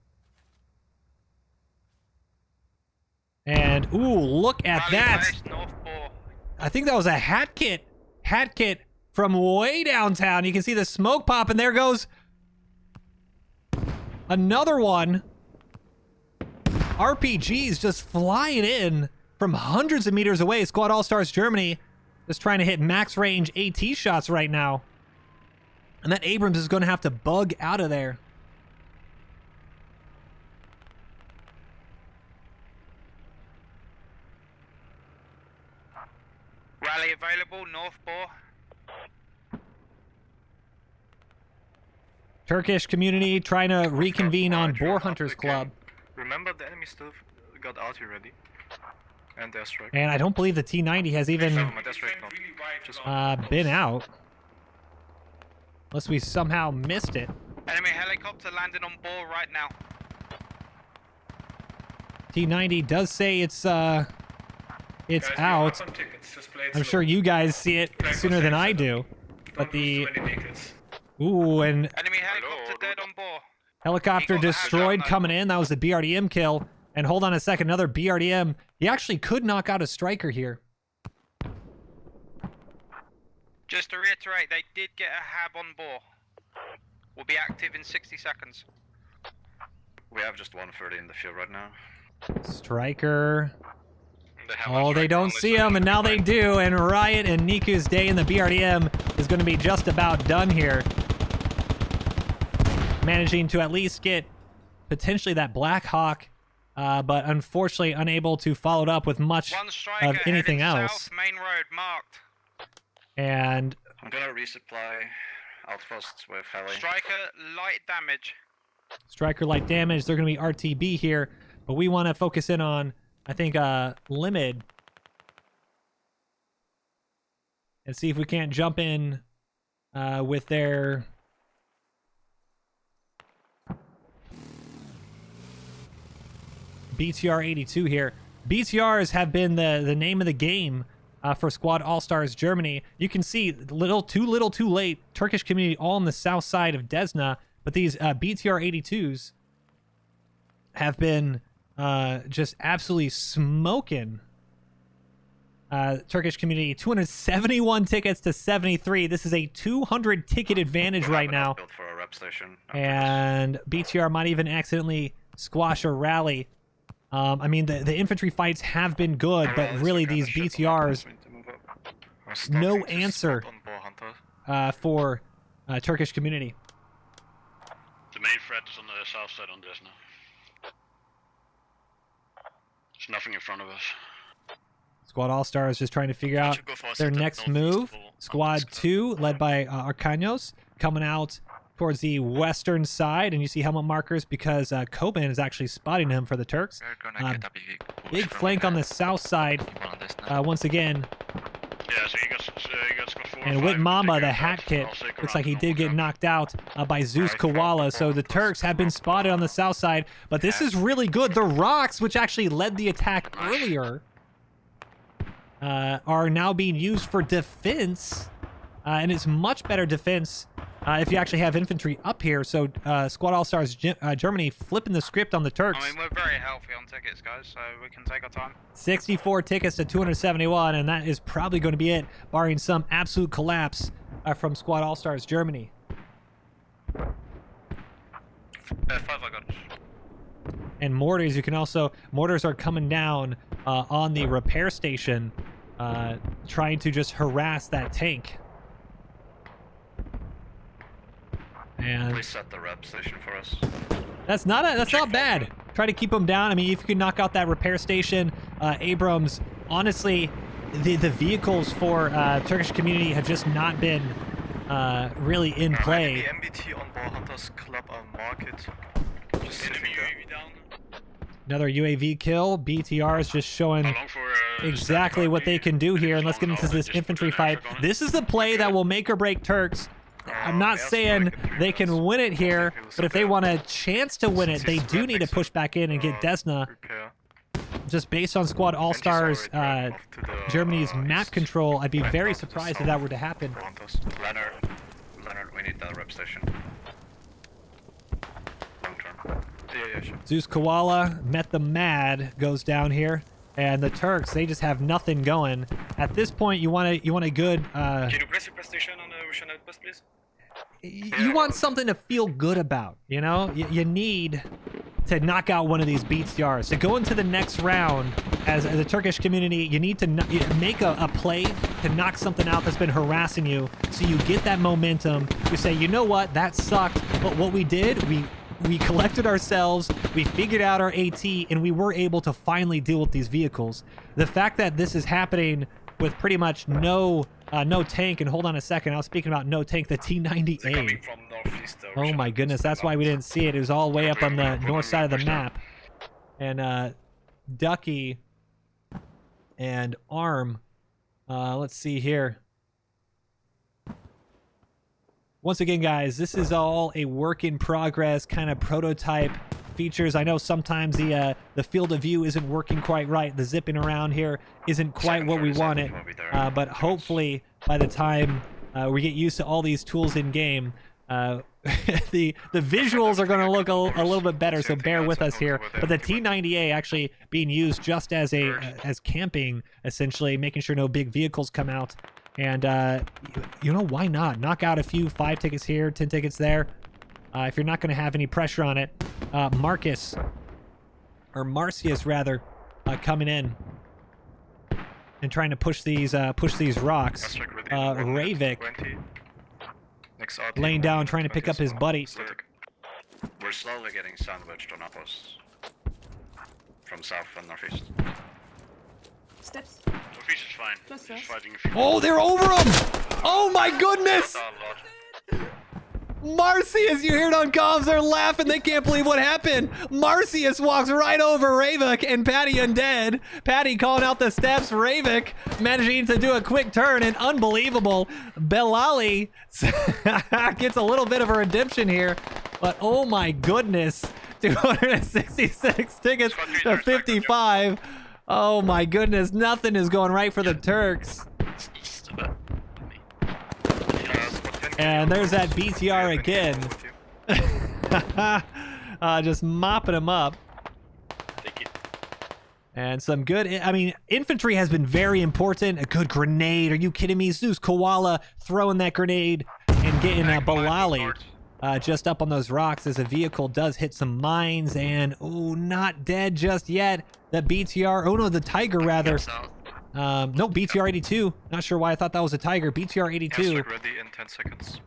And, ooh, look at that. I think that was a hat kit from way downtown. You can see the smoke pop, and there goes another one. RPGs just flying in from hundreds of meters away. Squad Allstars Germany just trying to hit max range AT shots right now. And that Abrams is going to have to bug out of there. Rally available, North Boar. Turkish Community trying to reconvene on Boar Hunters Club. Remember, the enemy still got arty ready. And airstrike. And I don't believe the T90 has even been out. Unless we somehow missed it. Enemy helicopter landing on Boar right now. T90 does say it's out. I'm sure you guys see it sooner than I do. But the... Ooh, and... Enemy helicopter dead on Boar. Helicopter destroyed coming in. That was the BRDM kill. And hold on a second, another BRDM. He actually could knock out a striker here. Just to reiterate, they did get a hab on Boar. Will be active in 60 seconds. We have just 130 in the field right now. Striker. Oh, they don't see him, and now they do. And Riot and Niku's day in the BRDM is going to be just about done here. Managing to at least get potentially that Black Hawk, but unfortunately unable to follow it up with much of anything else. South, main road marked. And I'm gonna resupply outposts with heli. Striker light damage. Striker light damage. They're going to be RTB here, but we want to focus in on, I think, Limit, and see if we can't jump in with their BTR 82 here. BTRs have been the name of the game for Squad Allstars Germany. You can see too little too late. Turkish Community all on the south side of Desna, but these BTR 82s have been just absolutely smoking. Turkish Community 271 tickets to 73. This is a 200 ticket advantage right now. For a rep station and BTR might even accidentally squash a rally. I mean, the infantry fights have been good, but really these BTRs, no answer for Turkish Community. The main threat is on the south side on Desna. There's nothing in front of us. Squad All-Stars just trying to figure out their next move. Squad 2, led by Arcanos, coming out towards the western side, and you see helmet markers because Coben is actually spotting him for the Turks. Big flank on the south side, once again. Yeah, so you got Squad 4 and Wit Mama, the hat kit, looks like he did get knocked out by Zeus Koala. So the Turks have been spotted on the south side, but this is really good. The rocks, which actually led the attack earlier, are now being used for defense, and it's much better defense if you actually have infantry up here. So Squad All-Stars Germany flipping the script on the Turks. I mean, we're very healthy on tickets, guys, so we can take our time. 64 tickets to 271, and that is probably going to be it, barring some absolute collapse from Squad All-Stars Germany. 5 I got. And mortars, you can also... Mortars are coming down on the repair station, trying to just harass that tank. And please set the rep station for us. That's not bad. Try to keep them down. I mean, if you can knock out that repair station, Abrams. Honestly, the vehicles for Turkish Community have just not been really in play. The MBT on Boar Hunters Club market. Just another UAV kill. BTR is just showing exactly what they can do here. And let's get into this infantry fight. This is the play that will make or break Turks. I'm not saying they can win it here, but if they want a chance to win it, they do need to push back in and get Desna. Just based on Squad All-Stars Germany's map control, I'd be very surprised if that were to happen. Leonard, we need that rep station. Long term. Yeah, sure. Zeus Koala met the Mad, goes down here. And the Turks, they just have nothing going. At this point, you want a good. Can you press your station on the Russian outpost, please? You want something to feel good about, you know? You need to knock out one of these BTRs. To go into the next round as a Turkish community, you need to make a play to knock something out that's been harassing you, so you get that momentum. You say, you know what, that sucked, but what we did, we collected ourselves, we figured out our AT, and we were able to finally deal with these vehicles. The fact that this is happening with pretty much no tank, and hold on a second, I was speaking about no tank, the T90A. Oh my goodness, that's why we didn't see it. It was all way up on the north side of the map. And Ducky and Arm, let's see here. Once again, guys, this is all a work in progress kind of prototype features. I know sometimes the field of view isn't working quite right. The zipping around here isn't quite what we wanted. But hopefully, by the time we get used to all these tools in game, the visuals are going to look a little bit better. So bear with us here. But the T90A actually being used just as as camping, essentially, making sure no big vehicles come out. And, you know, why not? Knock out a few 5 tickets here, 10 tickets there. If you're not going to have any pressure on it. Marcius, rather, coming in and trying to push these rocks. Ravik laying down, trying to pick up his buddy. We're slowly getting sandwiched on us from south and northeast. Steps. Northeast is fine. Just fighting a few. Oh, they're over him! Oh my goodness! Marcius, you hear it on comms, they're laughing, they can't believe what happened. Marcius walks right over Ravik and Patty Undead. Patty calling out the steps, Ravik managing to do a quick turn, and unbelievable. Belali gets a little bit of a redemption here, but oh my goodness. 266 tickets to 55. Oh my goodness, nothing is going right for the Turks. And there's that BTR again. Just mopping him up. And some good, I mean, infantry has been very important. A good grenade, are you kidding me? Zeus Koala throwing that grenade and getting Belali just up on those rocks as a vehicle does hit some mines. And, oh, not dead just yet. The BTR, oh no, the Tiger rather. No, BTR 82. Not sure why I thought that was a Tiger. BTR 82. Ready in 10 seconds.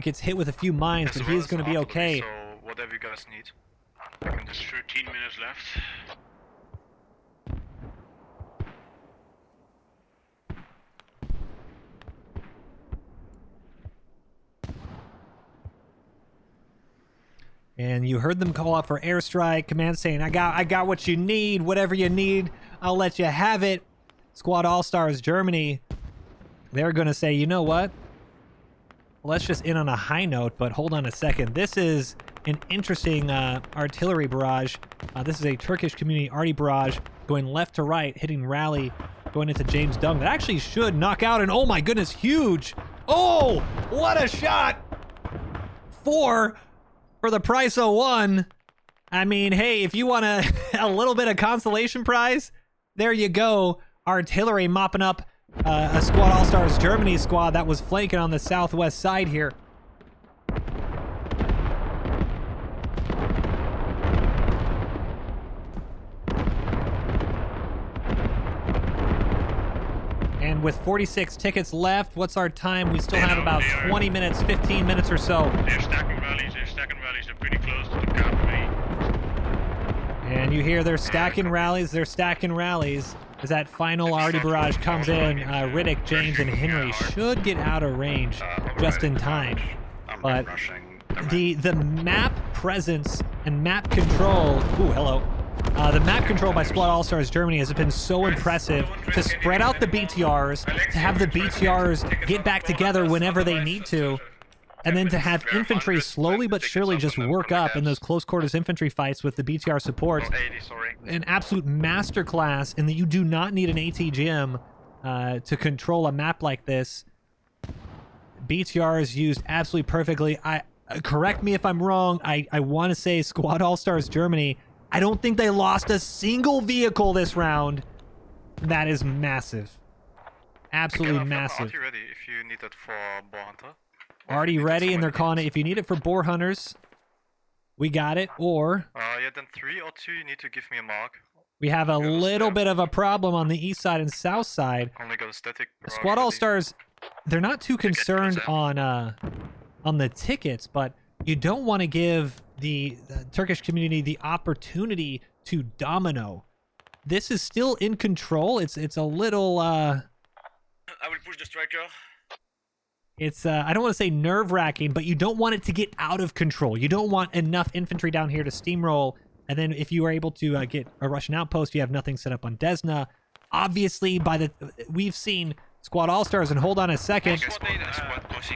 Gets hit with a few mines, but he's going to be okay. So whatever you guys need. There's 13 minutes left. And you heard them call out for airstrike. Command saying, I got what you need. Whatever you need, I'll let you have it. Squad Allstars Germany, they're going to say, you know what? Let's just end on a high note, but hold on a second. This is an interesting artillery barrage. This is a Turkish Community arty barrage going left to right, hitting rally, going into James Dung. That actually should knock out, and oh my goodness, huge. Oh, what a shot. 4 for the price of 1. I mean, hey, if you want a little bit of consolation prize, there you go. Artillery mopping up a Squad Allstars Germany squad that was flanking on the southwest side here. And with 46 tickets left, what's our time? We still have about 20 minutes, 15 minutes or so. They're stacking rallies, they're pretty close to the camp. And you hear they're stacking rallies, as that final arty barrage comes in. Riddick, James, and Henry should get out of range just in time. But the map presence and map control, ooh, hello. The map control by Squad Allstars Germany has been so impressive to spread out the BTRs, to have the BTRs get back together whenever they need to, and then to have infantry slowly but surely just work up in those close quarters infantry fights with the BTR support. An absolute masterclass in that you do not need an ATGM to control a map like this. BTR is used absolutely perfectly. Correct me if I'm wrong. I want to say Squad Allstars Germany I don't think they lost a single vehicle this round. That is massive. Absolutely massive. Arty ready if you need it for Boar Hunter. Already ready, and they're calling it. If you need it for Boar Hunters, we got it. Or yeah, then 3 or 2, you need to give me a mark. we have a little bit of a problem on the east side and south side. Only got a static. Squad Allstars, they're not too concerned on the tickets, but you don't want to give the Turkish community the opportunity to domino. This is still in control. It's a little I will push the striker. It's I don't want to say nerve-wracking, but you don't want it to get out of control. You don't want enough infantry down here to steamroll, and then if you are able to get a Russian outpost, you have nothing set up on Desna. Obviously, we've seen Squad Allstars, and hold on a second.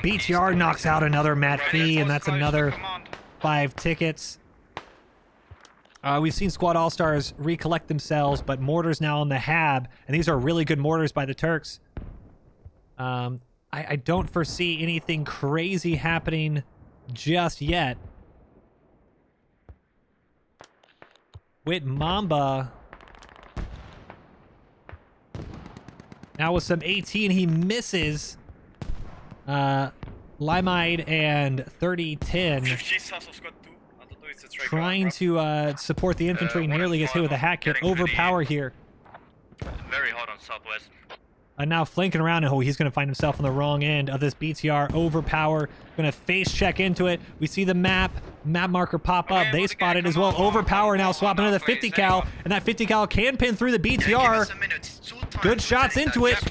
BTR knocks out another Matt Fee, and that's another 5 tickets. We've seen Squad Allstars recollect themselves, but mortars now on the Hab, and these are really good mortars by the Turks. I don't foresee anything crazy happening just yet. With Mamba now with some 18, he misses. Limide and 3010 trying to support the infantry, nearly gets hit with a hat kick. Overpower here. Very hot on southwest. Now flanking around, and he's going to find himself on the wrong end of this BTR. Overpower, going to face check into it. We see the map marker pop up. They spot it as well. Overpower now swapping to the 50 cal, and that 50 cal can pin through the BTR. Good shots into it.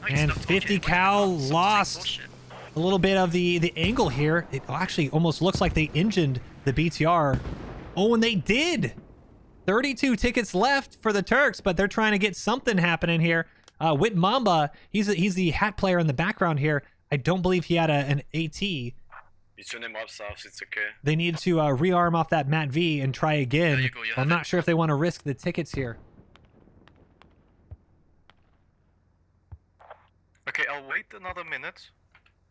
And 50 cal lost a little bit of the angle here. It actually almost looks like they engined the BTR. Oh, and they did. 32 tickets left for the Turks, but they're trying to get something happening here. Wit Mamba, he's the hat player in the background here. I don't believe he had an AT. It's okay. They need to rearm off that Matt V and try again. I'm not sure if they want to risk the tickets here. Okay, I'll wait another minute.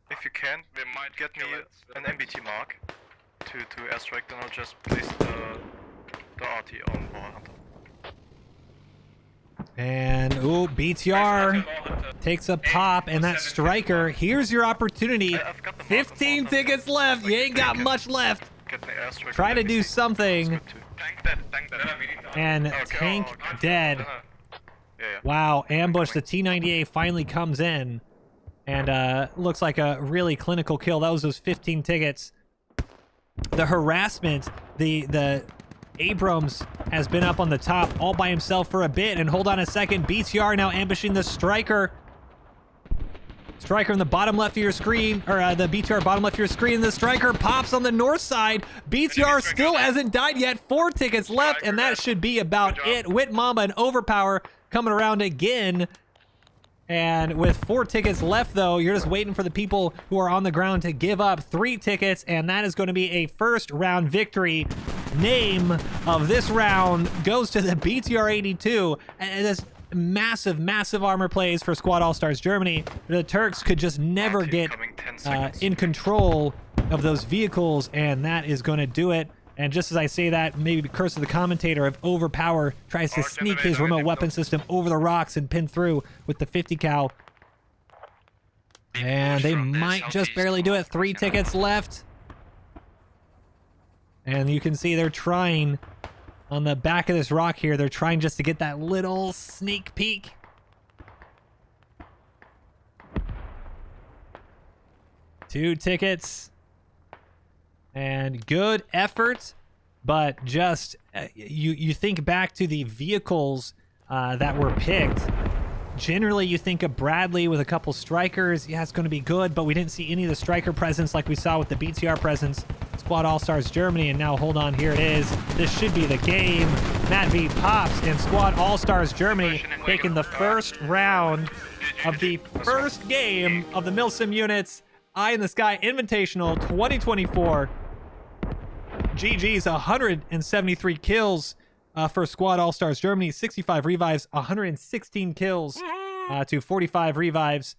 If you can, They might get me kill it. an MBT mark to airstrike, then I'll just place the RT on Boar Hunter. And, ooh, BTR takes a pop, and that striker, here's your opportunity. 15 tickets left. You ain't got much left. Get the airstrike. Try to do something. Tank dead, tank dead. And tank dead. Yeah. Wow, ambush. The T-98 finally comes in. And looks like a really clinical kill. That was those 15 tickets. The harassment, the Abrams has been up on the top all by himself for a bit. And hold on a second. BTR now ambushing the striker. Striker in the bottom left of your screen, or the BTR bottom left of your screen. The striker pops on the north side. BTR still hasn't died yet. 4 tickets left, and that should be about it. Wit Mamba and Overpower coming around again. And with 4 tickets left, though, you're just waiting for the people who are on the ground to give up 3 tickets, and that is going to be a first round victory. Name of this round goes to the BTR-82, and this massive, massive armor plays for Squad Allstars Germany. The Turks could just never get in control of those vehicles, and that is going to do it. And just as I say that, maybe Curse of the Commentator of Overpower tries to sneak his remote weapon system over the rocks and pin through with the 50 cal. And they might just barely do it. 3 tickets left. And you can see they're trying on the back of this rock here. They're trying just to get that little sneak peek. Two tickets. And good effort, but just you think back to the vehicles that were picked. Generally, you think of Bradley with a couple strikers. Yeah, it's going to be good, but we didn't see any of the striker presence like we saw with the BTR presence. Squad Allstars Germany, and now hold on, here it is. This should be the game. Matt V pops, and Squad Allstars Germany taking the first round of the first game of the MilsimUnits Eye in the Sky Invitational 2024. GG's 173 kills for Squad Allstars Germany, 65 revives, 116 kills to 45 revives.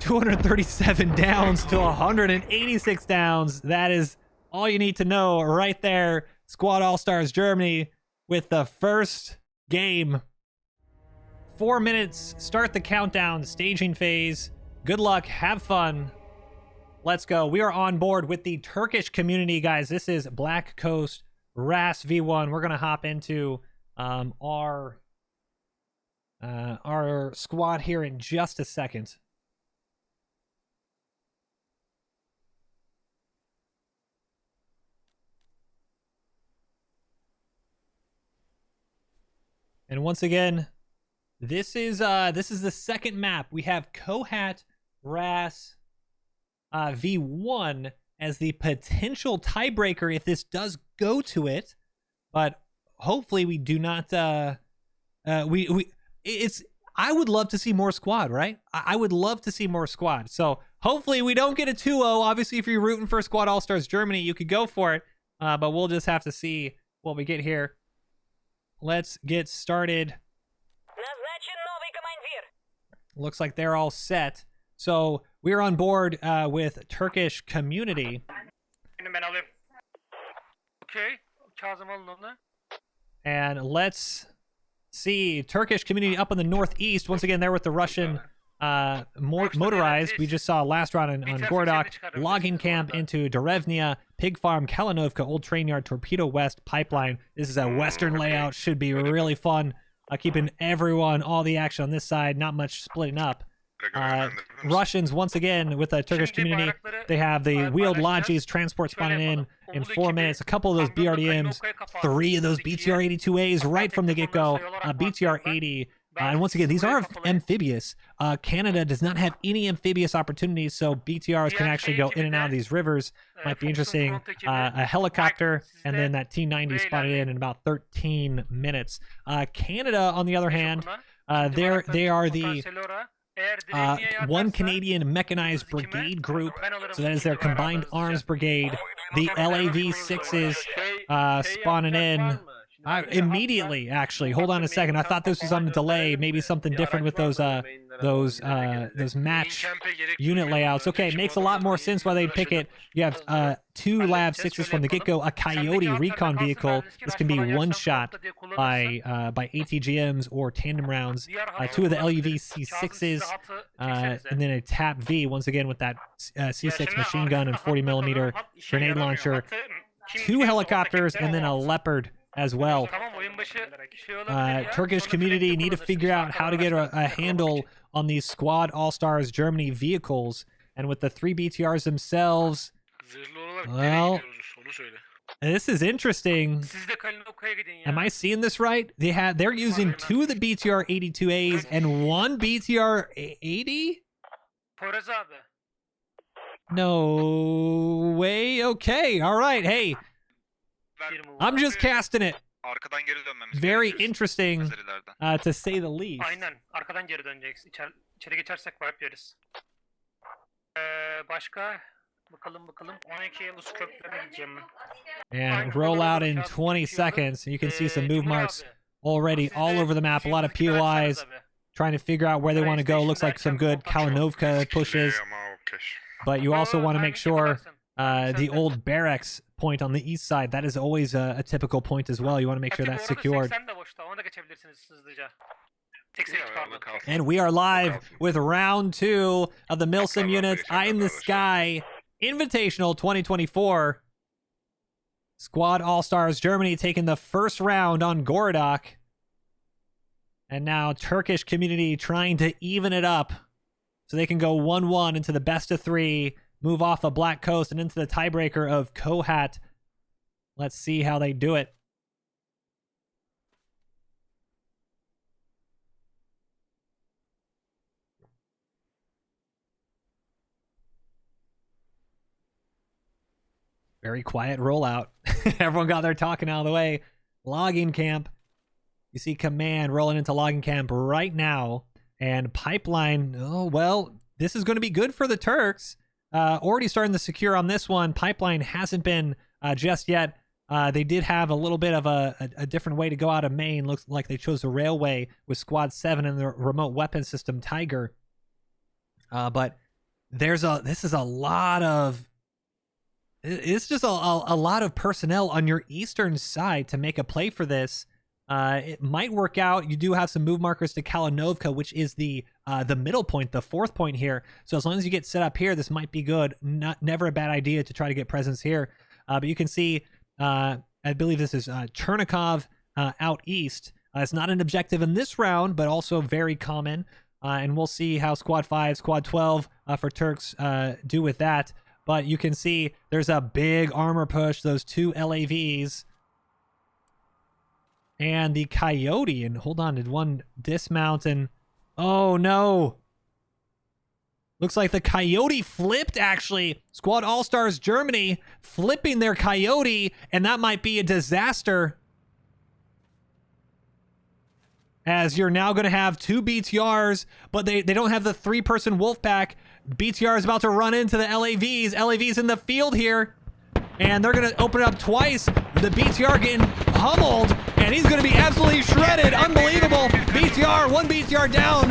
237 downs to 186 downs. That is all you need to know right there. Squad Allstars Germany with the first game. 4 minutes. Start the countdown. Staging phase. Good luck. Have fun. Let's go. We are on board with the Turkish community, guys. This is Black Coast RAS V1. We're going to hop into our squad here in just a second. And once again, this is the second map. We have Kohat RAS V1 as the potential tiebreaker if this does go to it, but hopefully we do not. I would love to see more squad, right? I would love to see more squad. So hopefully we don't get a 2-0. Obviously, if you're rooting for Squad Allstars Germany, you could go for it, but we'll just have to see what we get here. Let's get started. Looks like they're all set. So we're on board with Turkish Community. And let's see. Turkish Community up in the northeast. Once again, they're with the Russian motorized. We just saw last round on Gordok. Logging camp into Derevnia. Pig Farm, Kalinovka, Old Train Yard, Torpedo West, Pipeline. This is a western layout. Should be really fun. Keeping everyone, all the action on this side. Not much splitting up. Russians, once again, with the Turkish community, they have the wheeled lodges, transport spawning in 4 minutes. A couple of those BRDMs, 3 of those BTR-82As right from the get-go. BTR-80. And once again, these are amphibious. Canada does not have any amphibious opportunities, so BTRs can actually go in and out of these rivers. Might be interesting. A helicopter, and then that T-90 spotted in about 13 minutes. Canada, on the other hand, they are the one Canadian mechanized brigade group, so that is their combined arms brigade. The LAV-6s spawning in immediately, actually. Hold on a second. I thought this was on the delay. Maybe something different with those match unit layouts. Okay, makes a lot more sense why they'd pick it. You have 2 LAV-6s from the get-go, a Coyote recon vehicle. This can be one shot by ATGMs or tandem rounds. 2 of the LUV-C6s, and then a TAP V, once again with that C6 machine gun and 40mm grenade launcher. 2 helicopters, and then a Leopard as well. Turkish community need to figure out how to get a handle on these Squad Allstars Germany vehicles, and with the 3 BTRs themselves, well, this is interesting. Am I seeing this right? They're using 2 of the BTR-82As and 1 BTR-80? No way. Okay, all right. Hey, I'm just casting it. Very interesting, to say the least. Aynen. Arkadan geri döneceksin. İçeri geçersek wipe yeriz. Başka? Bakalım. 12 yıldız köprülerine gideceğim ben. And roll out in 20 seconds. You can see some move marks already all over the map. A lot of POIs trying to figure out where they want to go. Looks like some good Kalinovka pushes. But you also want to make sure the old barracks point on the east side, that is always a typical point as well. You want to make sure that's secured. And we are live with round 2 of the MilsimUnits Eye in the Sky Invitational 2024. Squad Allstars Germany taking the first round on Gordok. And now Turkish community trying to even it up so they can go 1-1 into the best of 3. Move off the Black Coast and into the tiebreaker of Kohat. Let's see how they do it. Very quiet rollout. Everyone got their talking out of the way. Logging camp. You see Command rolling into logging camp right now. And Pipeline, oh, well, this is going to be good for the Turks. Already starting to secure on this one. Pipeline hasn't been just yet. They did have a little bit of a different way to go out of main. Looks like they chose the railway with Squad 7 and the remote weapon system Tiger. But this is a lot of, it's just a lot of personnel on your eastern side to make a play for this. It might work out. You do have some move markers to Kalinovka, which is the middle point, the 4th point here. So as long as you get set up here, this might be good. Never a bad idea to try to get presence here. But you can see, I believe this is Chernikov out east. It's not an objective in this round, but also very common. And we'll see how Squad 5, Squad 12 for Turks do with that. But you can see there's a big armor push, those 2 LAVs. And the Coyote, and hold on, did one dismount and... Oh, no. Looks like the Coyote flipped, actually. Squad Allstars Germany flipping their Coyote, and that might be a disaster. As you're now going to have 2 BTRs, but they don't have the 3-person wolf pack. BTR is about to run into the LAVs. LAVs in the field here. And they're going to open it up twice. The BTR getting pummeled, and he's going to be absolutely shredded. Unbelievable. BTR, 1 BTR down,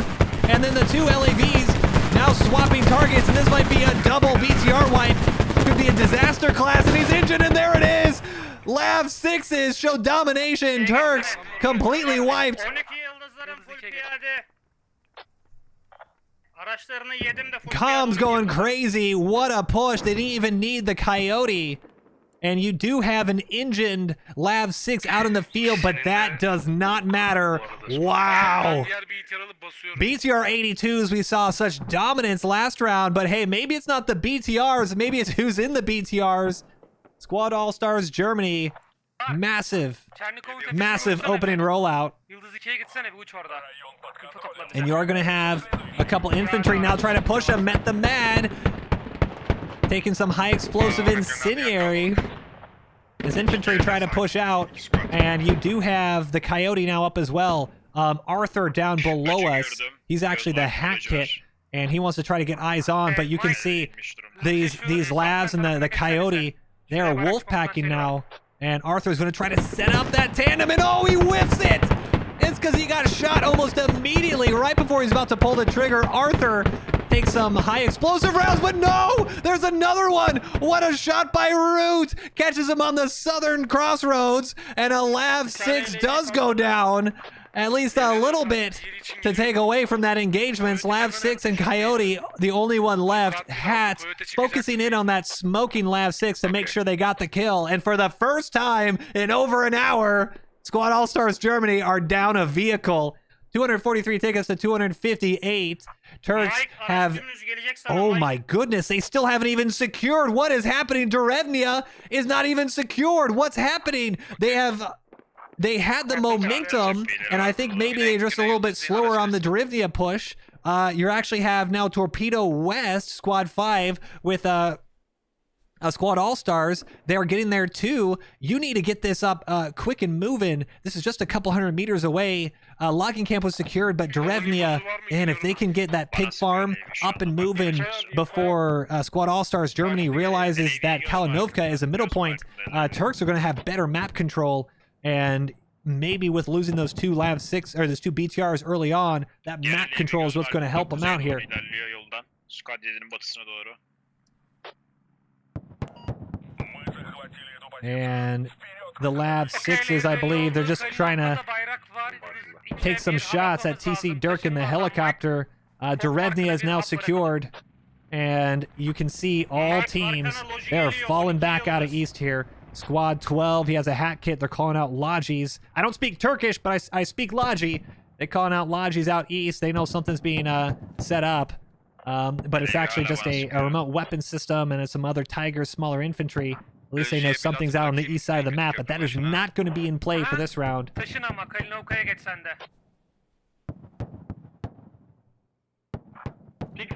and then the 2 LAVs now swapping targets, and this might be a double BTR wipe. Could be a disaster class, and he's injured, and there it is. Lav 6s show domination. Turks completely wiped. Comms going crazy. What a push. They didn't even need the Coyote. And you do have an engined Lav 6 out in the field, but that does not matter. Wow. BTR 82s, we saw such dominance last round, but hey, maybe it's not the BTRs. Maybe it's who's in the BTRs. Squad Allstars Germany. Massive opening rollout. And you're going to have a couple infantry now trying to push him. Met the Mad. Taking some high explosive incendiary. This infantry trying to push out. And you do have the Coyote now up as well. Arthur down below us. He's actually the hack kit. And he wants to try to get eyes on. But you can see these Lavs and the Coyote. They are wolf packing now. And Arthur's going to try to set up that tandem. And oh, he whiffs it! It's because he got shot almost immediately right before he's about to pull the trigger. Arthur takes some high explosive rounds, but no! There's another one! What a shot by Root! Catches him on the southern crossroads, and a Lav 6 does go down. At least a little bit to take away from that engagement. Lav 6 and Coyote, the only one left. Hat focusing in on that smoking Lav 6 to make sure they got the kill. And for the first time in over an hour, Squad Allstars Germany are down a vehicle. 243 tickets to 258. Turks have... Oh my goodness, they still haven't even secured. What is happening? Derevnia is not even secured. What's happening? They had the momentum, and I think maybe they're just a little bit slower on the Derevnia push. You actually have now Torpedo West, Squad 5, with a Squad All-Stars. They're getting there too. You need to get this up quick and moving. This is just a couple 100 meters away. Logging camp was secured, but Derevnia, and if they can get that pig farm up and moving before Squad All-Stars Germany realizes that Kalinovka is a middle point, Turks are going to have better map control. And maybe with losing those 2 Lav 6 or those 2 BTRs early on, that map control is what's going to help them out here. And the Lav 6s, I believe, they're just trying to take some shots at TC Dirk in the helicopter. Derevnia is now secured. And you can see all teams, they're falling back out of East here. Squad 12, he has a hat kit. They're calling out Lodgies. I don't speak Turkish, but I speak Logi. They're calling out Lodgies out east. They know something's being set up. But it's actually just a remote weapon system, and it's some other Tigers, smaller infantry. At least they know something's out on the east side of the map, but that is not going to be in play for this round. Pig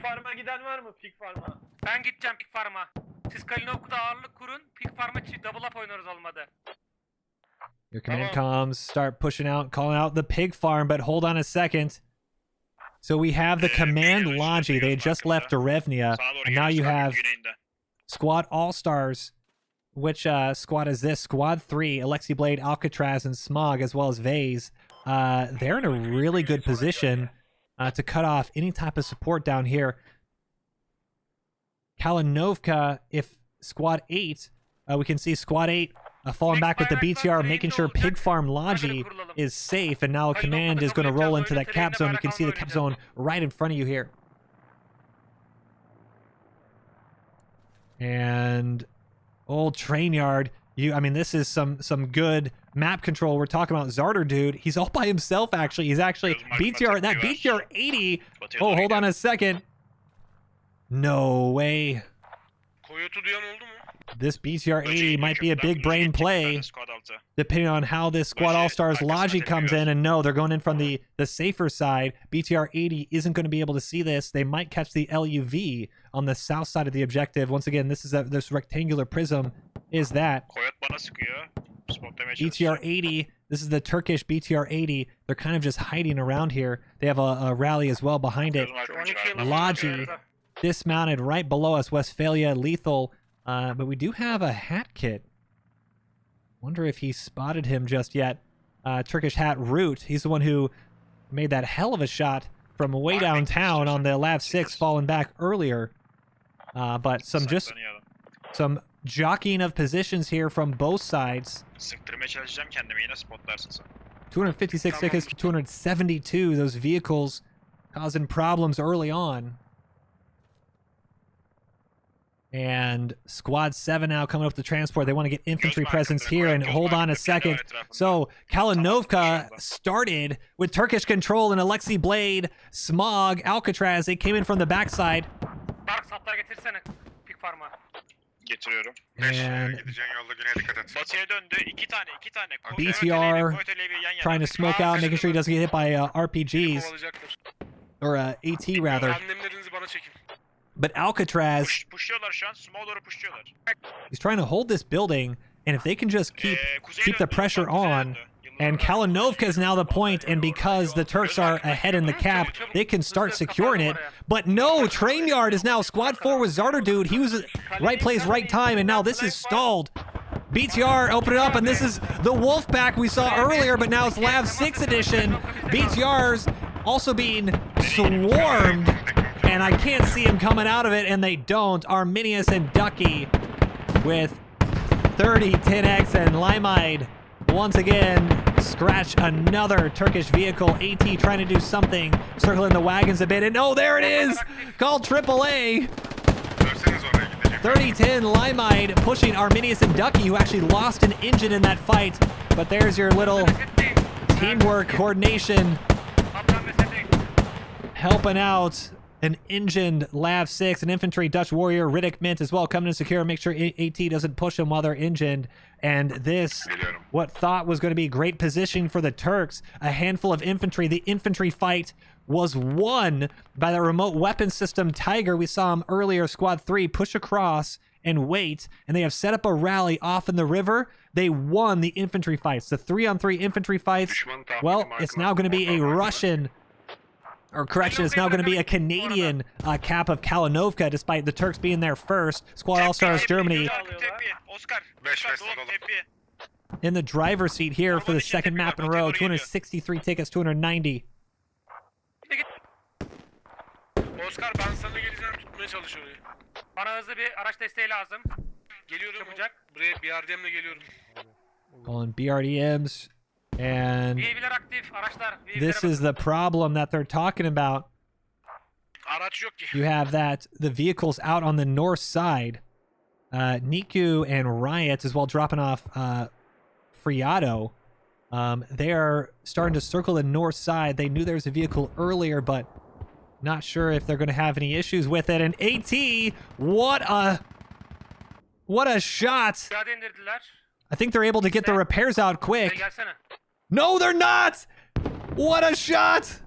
farm'a giden var mı? Pig farm'a. Ben gideceğim pig farm'a. Siz Kalinovka'da ağırlık kurun. Pig farm'a double up oynarız olmadı. Your command comms start pushing out, calling out the pig farm, but hold on a second. So we have the command Logi. They had just left Derevnia, and now you have Squad All-Stars. Which squad is this? Squad 3, Alexi Blade, Alcatraz, and Smog, as well as Vase. They're in a really good position to cut off any type of support down here. Kalinovka, if Squad 8, we can see Squad 8 falling back with the BTR, making sure Pig Farm Logi is safe, and now Command is going to roll into that cap zone. You can see the cap zone right in front of you here. And old train yard, I mean, this is some good map control. We're talking about Zarder, dude. He's all by himself, actually. He's actually BTR, that BTR 80. Oh, hold on a second. No way. This BTR 80 might be a big brain play, depending on how this Squad All-Stars Logi comes in. And no, they're going in from the safer side. BTR 80 isn't going to be able to see this. They might catch the LUV on the south side of the objective. Once again, this is this rectangular prism is that. BTR 80, this is the Turkish BTR 80. They're kind of just hiding around here. They have a rally as well behind it. Logi dismounted right below us, Westphalia, lethal. But we do have a hat kit. Wonder if he spotted him just yet. Turkish hat Root. He's the one who made that hell of a shot from way downtown on the Lav 6, falling back earlier. But some jockeying of positions here from both sides. 256 tickets to 272. Those vehicles causing problems early on. And Squad 7 now coming up the transport. They want to get infantry presence here. And hold on a second. So Kalinovka started with Turkish control and Alexi Blade, Smog, Alcatraz. They came in from the backside. And BTR trying to smoke out, making sure he doesn't get hit by RPGs. Or AT rather. But Alcatraz, he's trying to hold this building, and if they can just keep the pressure on, and Kalinovka is now the point, and because the Turks are ahead in the cap, they can start securing it. But no, Train Yard is now Squad 4 with Zarder, dude. He was right place, right time, and now this is stalled. BTR open it up, and this is the Wolfpack we saw earlier, but now it's Lav 6 edition. BTR's also being swarmed. And I can't see him coming out of it, and they don't. Arminius and Ducky with 30 10x, and Limide once again scratch another Turkish vehicle. AT trying to do something, circling the wagons a bit, and oh, there it is! Called AAA. 30-10 Limide pushing Arminius and Ducky, who actually lost an engine in that fight. But there's your little teamwork, coordination, helping out. An engined Lav 6, an infantry Dutch warrior, Riddick Mint as well, coming to secure, make sure AT doesn't push them while they're engined. And this, what thought was going to be great positioning for the Turks, a handful of infantry. The infantry fight was won by the remote weapon system Tiger. We saw him earlier, Squad 3, push across and wait, and they have set up a rally off in the river. They won the infantry fights, the 3-on-3 infantry fights. Well, it's now going to be a Russian... Or correction, it's now going to be a Canadian cap of Kalinovka, despite the Turks being there first. Squad All-Stars Germany in the driver's seat here for the second map in a row. 263 tickets, 290. Oscar, ben sana geleceğim, tutmaya çalış orayı. Bana hızlı bir araç desteği lazım. Geliyorum. Yapacak. Buraya BRDM'le geliyorum. On BRDMs. And this is the problem that they're talking about. You have the vehicles out on the north side. Niku and Riot as well dropping off Friado. They are starting to circle the north side. They knew there was a vehicle earlier, but not sure if they're going to have any issues with it. And AT, what a shot. I think they're able to get the repairs out quick. No, they're not! What a shot!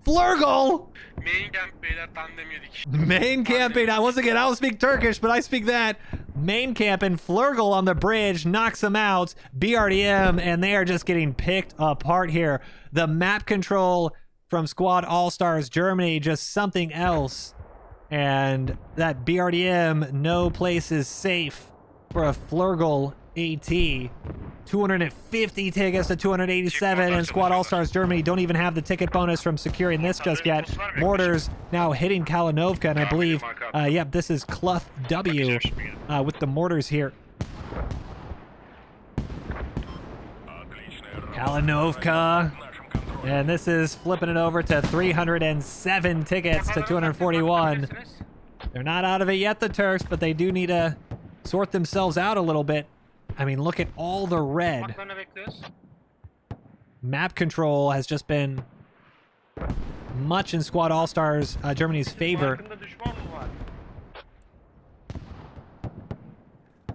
Flurgle! Main camping. Once again, I don't speak Turkish, but I speak that. Main camp and Flurgle on the bridge knocks them out. BRDM, and they are just getting picked apart here. The map control from Squad All-Stars Germany, just something else. And that BRDM, no place is safe for a Flurgle AT. 250 tickets to 287, and Squad Allstars Germany don't even have the ticket bonus from securing this just yet. Mortars now hitting Kalinovka, and I believe, yep, this is Cluth W with the mortars here. Kalinovka, and this is flipping it over to 307 tickets to 241. They're not out of it yet, the Turks, but they do need to sort themselves out a little bit. I mean, look at all the red. Map control has just been much in Squad Allstars Germany's favor.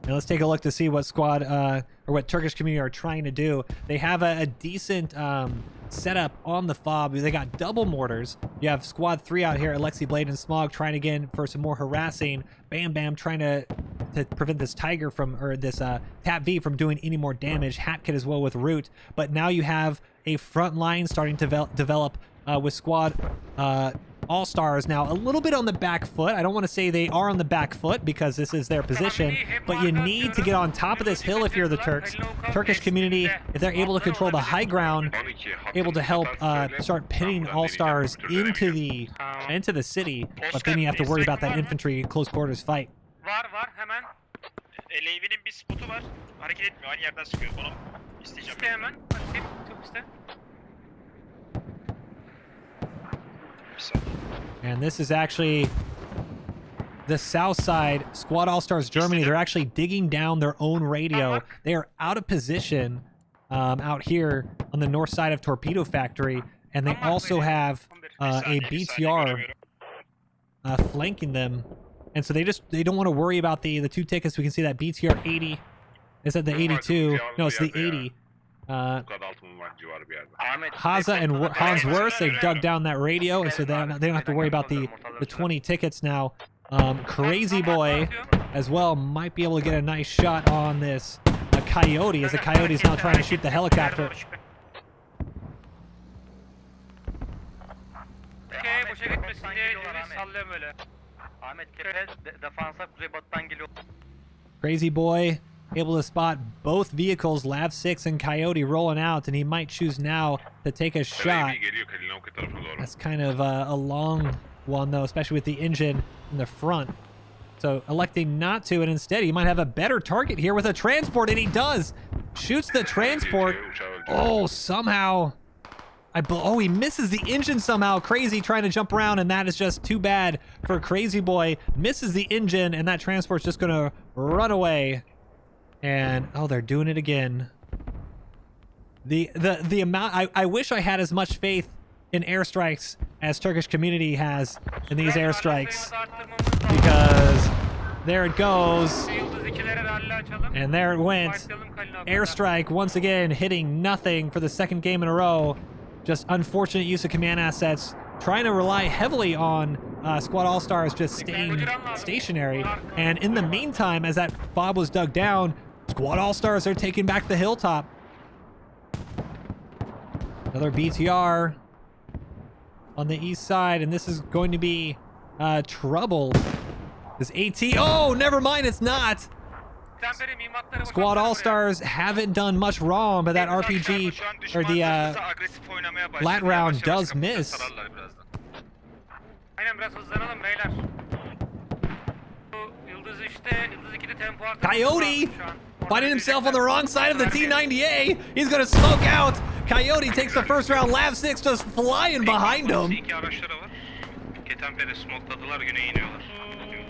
Now let's take a look to see what Squad or what Turkish Community are trying to do. They have a decent setup on the fob. They got double mortars. You have Squad 3 out here, Alexi Blade and Smog trying again for some more harassing. Bam Bam trying to prevent this Tiger from, or this Tap V from doing any more damage. Hat Kit as well with Root. But now you have a front line starting to develop with Squad All-Stars now a little bit on the back foot. I don't want to say they are on the back foot because this is their position, but you need to get on top of this hill if you're the Turks. Turkish Community, if they're able to control the high ground, able to help start pinning All-Stars into the city, but then you have to worry about that infantry close quarters fight. Var hemen. Levy'nin bir spotu var. Hareket etmiyor. Aynı yerden sıkıyor. Onu isteyeceğim. İste hemen. Bakayım. Çok iste. And this is actually the south side. Squad All-Stars Germany, they're actually digging down their own radio. They are out of position out here on the north side of Torpedo Factory, and they also have a BTR flanking them. And so they don't want to worry about the two tickets. We can see that BTR 80. Is that the 82? No, it's the 80. Haza and Hans Wurst, they've dug down that radio, and so they don't have to worry about the 20 tickets now. Crazy Boy as well might be able to get a nice shot on this Coyote, as the Coyote is now trying to shoot the helicopter. Crazy Boy able to spot both vehicles, Lav 6 and Coyote, rolling out, and he might choose now to take a shot. That's kind of a long one, though, especially with the engine in the front. So electing not to, and instead he might have a better target here with a transport, and he does. Shoots the transport. Oh, somehow. Oh, he misses the engine somehow. Crazy trying to jump around, and that is just too bad for Crazy Boy. Misses the engine, and that transport's just going to run away. And, oh, they're doing it again. The amount... I wish I had as much faith in airstrikes as Turkish Community has in these airstrikes. Because there it goes. And there it went. Airstrike, once again, hitting nothing for the second game in a row. Just unfortunate use of command assets. Trying to rely heavily on Squad All-Stars just staying stationary. And in the meantime, as that fob was dug down, Squad All-Stars are taking back the hilltop. Another BTR on the east side, and this is going to be trouble. This AT, oh, never mind, it's not. Squad All-Stars haven't done much wrong, but that RPG, or the lat round does miss. Coyote finding himself on the wrong side of the T90A. He's going to smoke out. Coyote takes the first round. Lav 6 just flying behind him.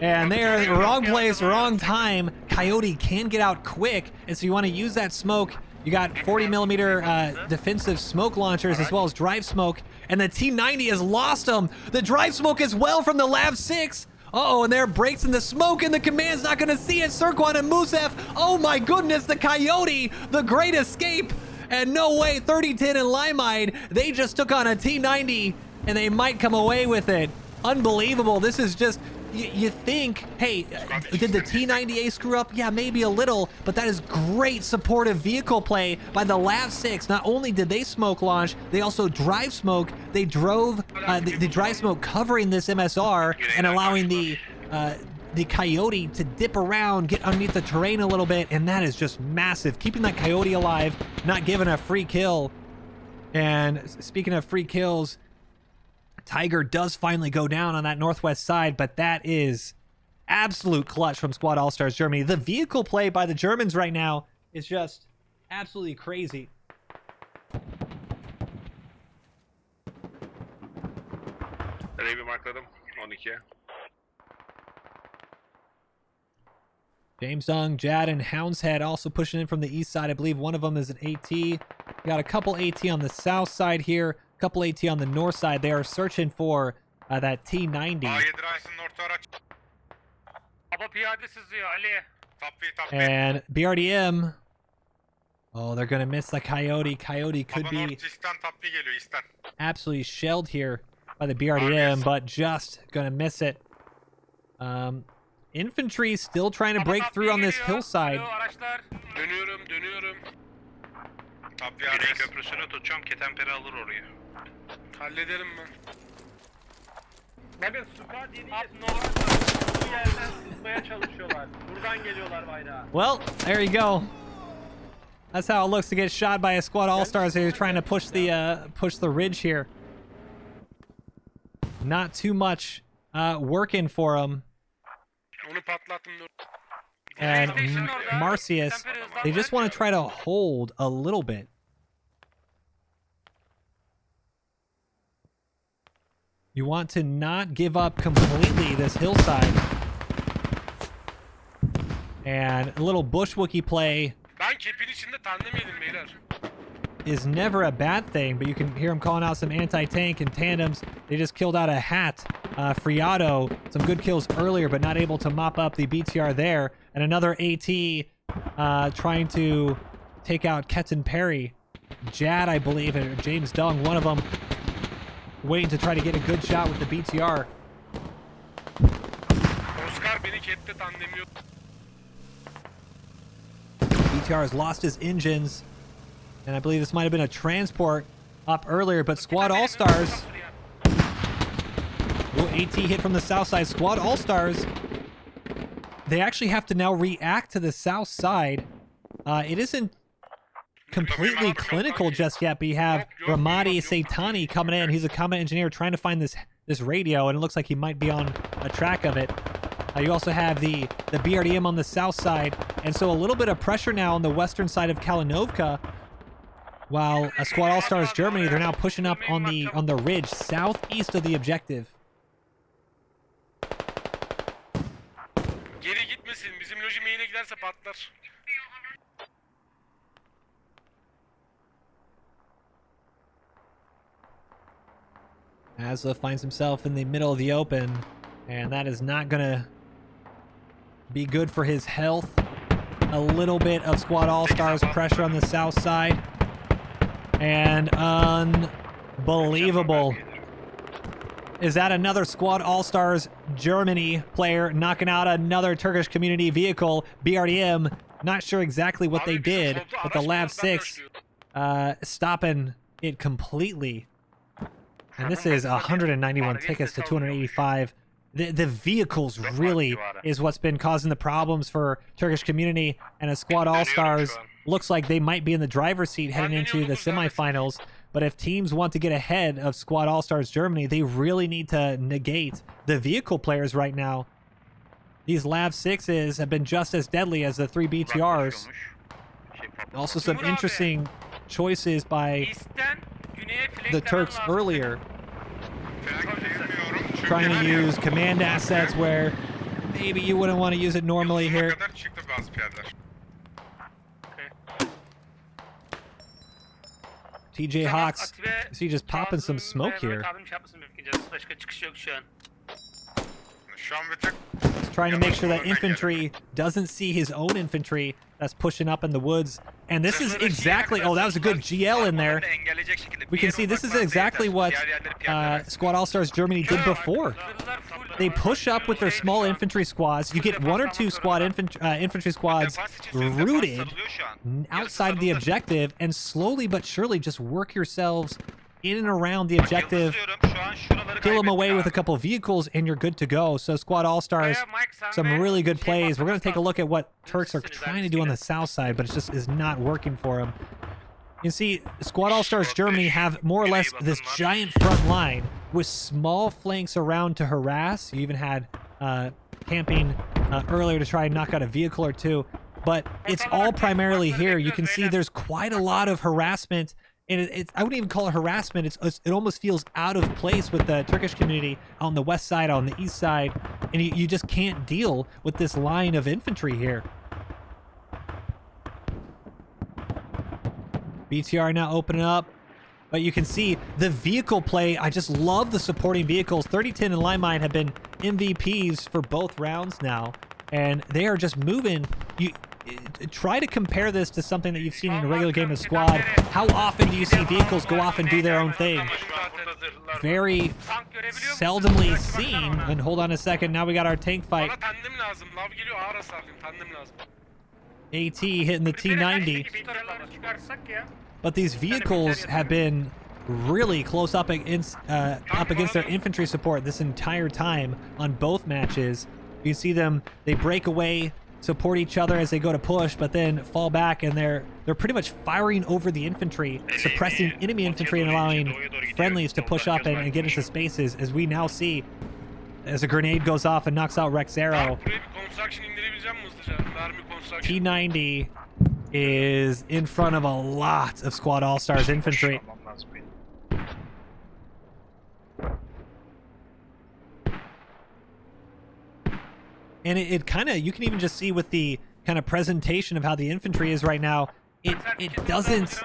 And they're in the wrong place, wrong time. Coyote can get out quick, and so you want to use that smoke. You got 40mm defensive smoke launchers as well as drive smoke, and the T90 has lost them. The drive smoke as well from the Lav 6. Uh-oh, and there breaks in the smoke, and the command's not going to see it. Sirkwan and Musef. Oh my goodness, the Coyote, the great escape. And no way, 3010 and Limide, they just took on a T90, and they might come away with it. Unbelievable. This is just... You think, hey, did the T90A screw up? Yeah, maybe a little, but that is great supportive vehicle play by the Lav 6. Not only did they smoke launch, they also drive smoke. They drove the drive smoke covering this MSR and allowing the the Coyote to dip around, get underneath the terrain a little bit, and that is just massive. Keeping that Coyote alive, not giving a free kill. And speaking of free kills, Tiger does finally go down on that northwest side, but that is absolute clutch from Squad Allstars Germany. The vehicle play by the Germans right now is just absolutely crazy. James Dung, Jad, and Houndshead also pushing in from the east side. I believe one of them is an AT. Got a couple AT on the south side here, a couple AT on the north side. They are searching for that T90. And BRDM. Oh, they're going to miss the Coyote. Coyote could be absolutely shelled here by the BRDM, but just going to miss it. Infantry still trying to break through on this hillside. Köprüsünü tutacağım, ketemperi alır orayı. Hallederim ben. Bakın Squad bu yerden tutmaya çalışıyorlar. Buradan geliyorlar bayrağa. Well, there you go. That's how it looks to get shot by a Squad All-Stars who's trying to push the ridge here. Not too much working for him. Onu patlattım. And Marcius, they just want to try to hold a little bit. You want to not give up completely this hillside. And a little bush wookie play is never a bad thing, but you can hear him calling out some anti-tank and tandems. They just killed out a hat. Friado, some good kills earlier, but not able to mop up the BTR there. And another AT trying to take out Ketan Perry. Jad, I believe, and James Dung, one of them, waiting to try to get a good shot with the BTR. BTR has lost his engines, and I believe this might have been a transport up earlier, but Squad All-Stars... Oh, AT hit from the south side. Squad All-Stars, they actually have to now react to the south side. It isn't completely clinical just yet, but you have Ramadi Saitani coming in. He's a combat engineer trying to find this radio, and it looks like he might be on a track of it. You also have the BRDM on the south side, and so a little bit of pressure now on the western side of Kalinovka, while a Squad All-Stars Germany, they're now pushing up on the ridge southeast of the objective. Geri gitmesin. Bizim loji main'e giderse patlar. Asla finds himself in the middle of the open, and that is not gonna be good for his health. A little bit of Squad All-Stars pressure on the south side, and unbelievable. Is that another Squad All-Stars Germany player knocking out another Turkish Community vehicle? BRDM, not sure exactly what they did, but the Lav 6 stopping it completely. And this is 191 tickets to 285. The vehicles really is what's been causing the problems for Turkish Community, and a Squad All-Stars looks like they might be in the driver's seat heading into the semifinals. But if teams want to get ahead of Squad All-Stars Germany, they really need to negate the vehicle players right now. These Lav 6s have been just as deadly as the 3 BTRs. Also some interesting choices by the Turks earlier, trying to use command assets where maybe you wouldn't want to use it normally here. TJ Hawks, is he just popping some smoke here? He's trying to make sure that infantry doesn't see his own infantry that's pushing up in the woods. And this is exactly, oh, that was a good GL in there. We can see this is exactly what Squad All-Stars Germany did before. They push up with their small infantry squads. You get 1 or 2 infantry squads rooted outside of the objective, and slowly but surely just work yourselves in and around the objective kill him away with a couple vehicles, and you're good to go. So Squad All-Stars, some really good plays. We're going to take a look at what Turks are trying to do on the south side, but it just is not working for them. You can see Squad All-Stars Germany have more or less this giant front line with small flanks around to harass. You even had camping earlier to try and knock out a vehicle or two, but it's all primarily here. You can see there's quite a lot of harassment, and I wouldn't even call it harassment. It almost feels out of place with the Turkish community on the west side, on the east side, and you just can't deal with this line of infantry here. BTR now opening up, but you can see the vehicle play. I just love the supporting vehicles. 3010 and Limemine have been MVPs for both rounds now, and they are just moving. You try to compare this to something that you've seen in a regular game of Squad. How often do you see vehicles go off and do their own thing? Very seldomly seen. And hold on a second, now we got our tank fight. AT hitting the T90. But these vehicles have been really close up against their infantry support this entire time on both matches. You see them, they break away, support each other as they go to push, but then fall back, and they're pretty much firing over the infantry, suppressing enemy infantry and allowing friendlies to push up and get into spaces, as we now see as a grenade goes off and knocks out Rex Arrow. T90 is in front of a lot of Squad All-Stars infantry. And it kind of, you can even just see with the kind of presentation of how the infantry is right now, it doesn't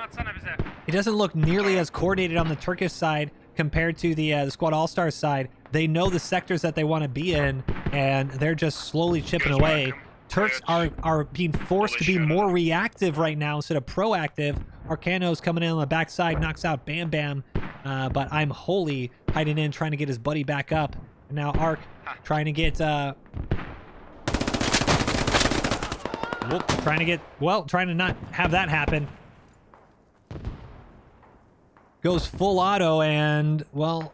look nearly as coordinated on the Turkish side compared to the Squad All-Stars side. They know the sectors that they want to be in, and they're just slowly chipping away. Turks are being forced to be more reactive right now instead of proactive. Arcano's coming in on the backside, knocks out Bam Bam, but I'm Holy hiding in, trying to get his buddy back up. And now Arc trying to get... trying to not have that happen. Goes full auto and, well,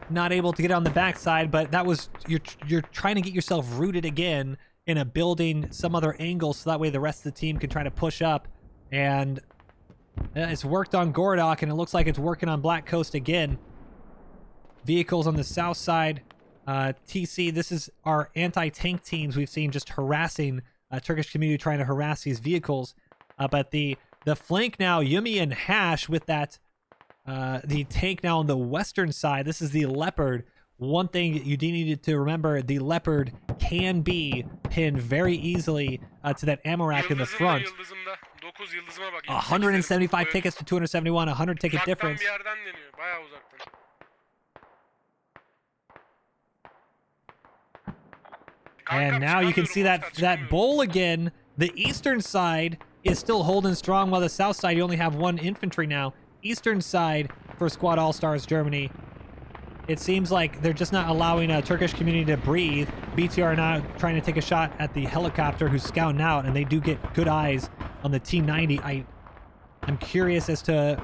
not able to get on the backside, but that was, you're trying to get yourself rooted again in a building, some other angle, so that way the rest of the team can try to push up. And it's worked on Gordok, and it looks like it's working on Black Coast again. Vehicles on the south side. TC, this is our anti-tank teams we've seen just harassing Turkish community, trying to harass these vehicles. But the flank now, Yumi and Hash with that, the tank now on the western side. This is the Leopard. One thing you do need to remember, the Leopard can be pinned very easily to that ammo rack in the front. 175 tickets to 271, 100 ticket difference. And now you can see that bowl again. The eastern side is still holding strong, while the south side, you only have one infantry now. Eastern side for Squad All-Stars Germany. It seems like they're just not allowing a Turkish community to breathe. BTR now trying to take a shot at the helicopter who's scouting out, and they do get good eyes on the T90. I'm curious as to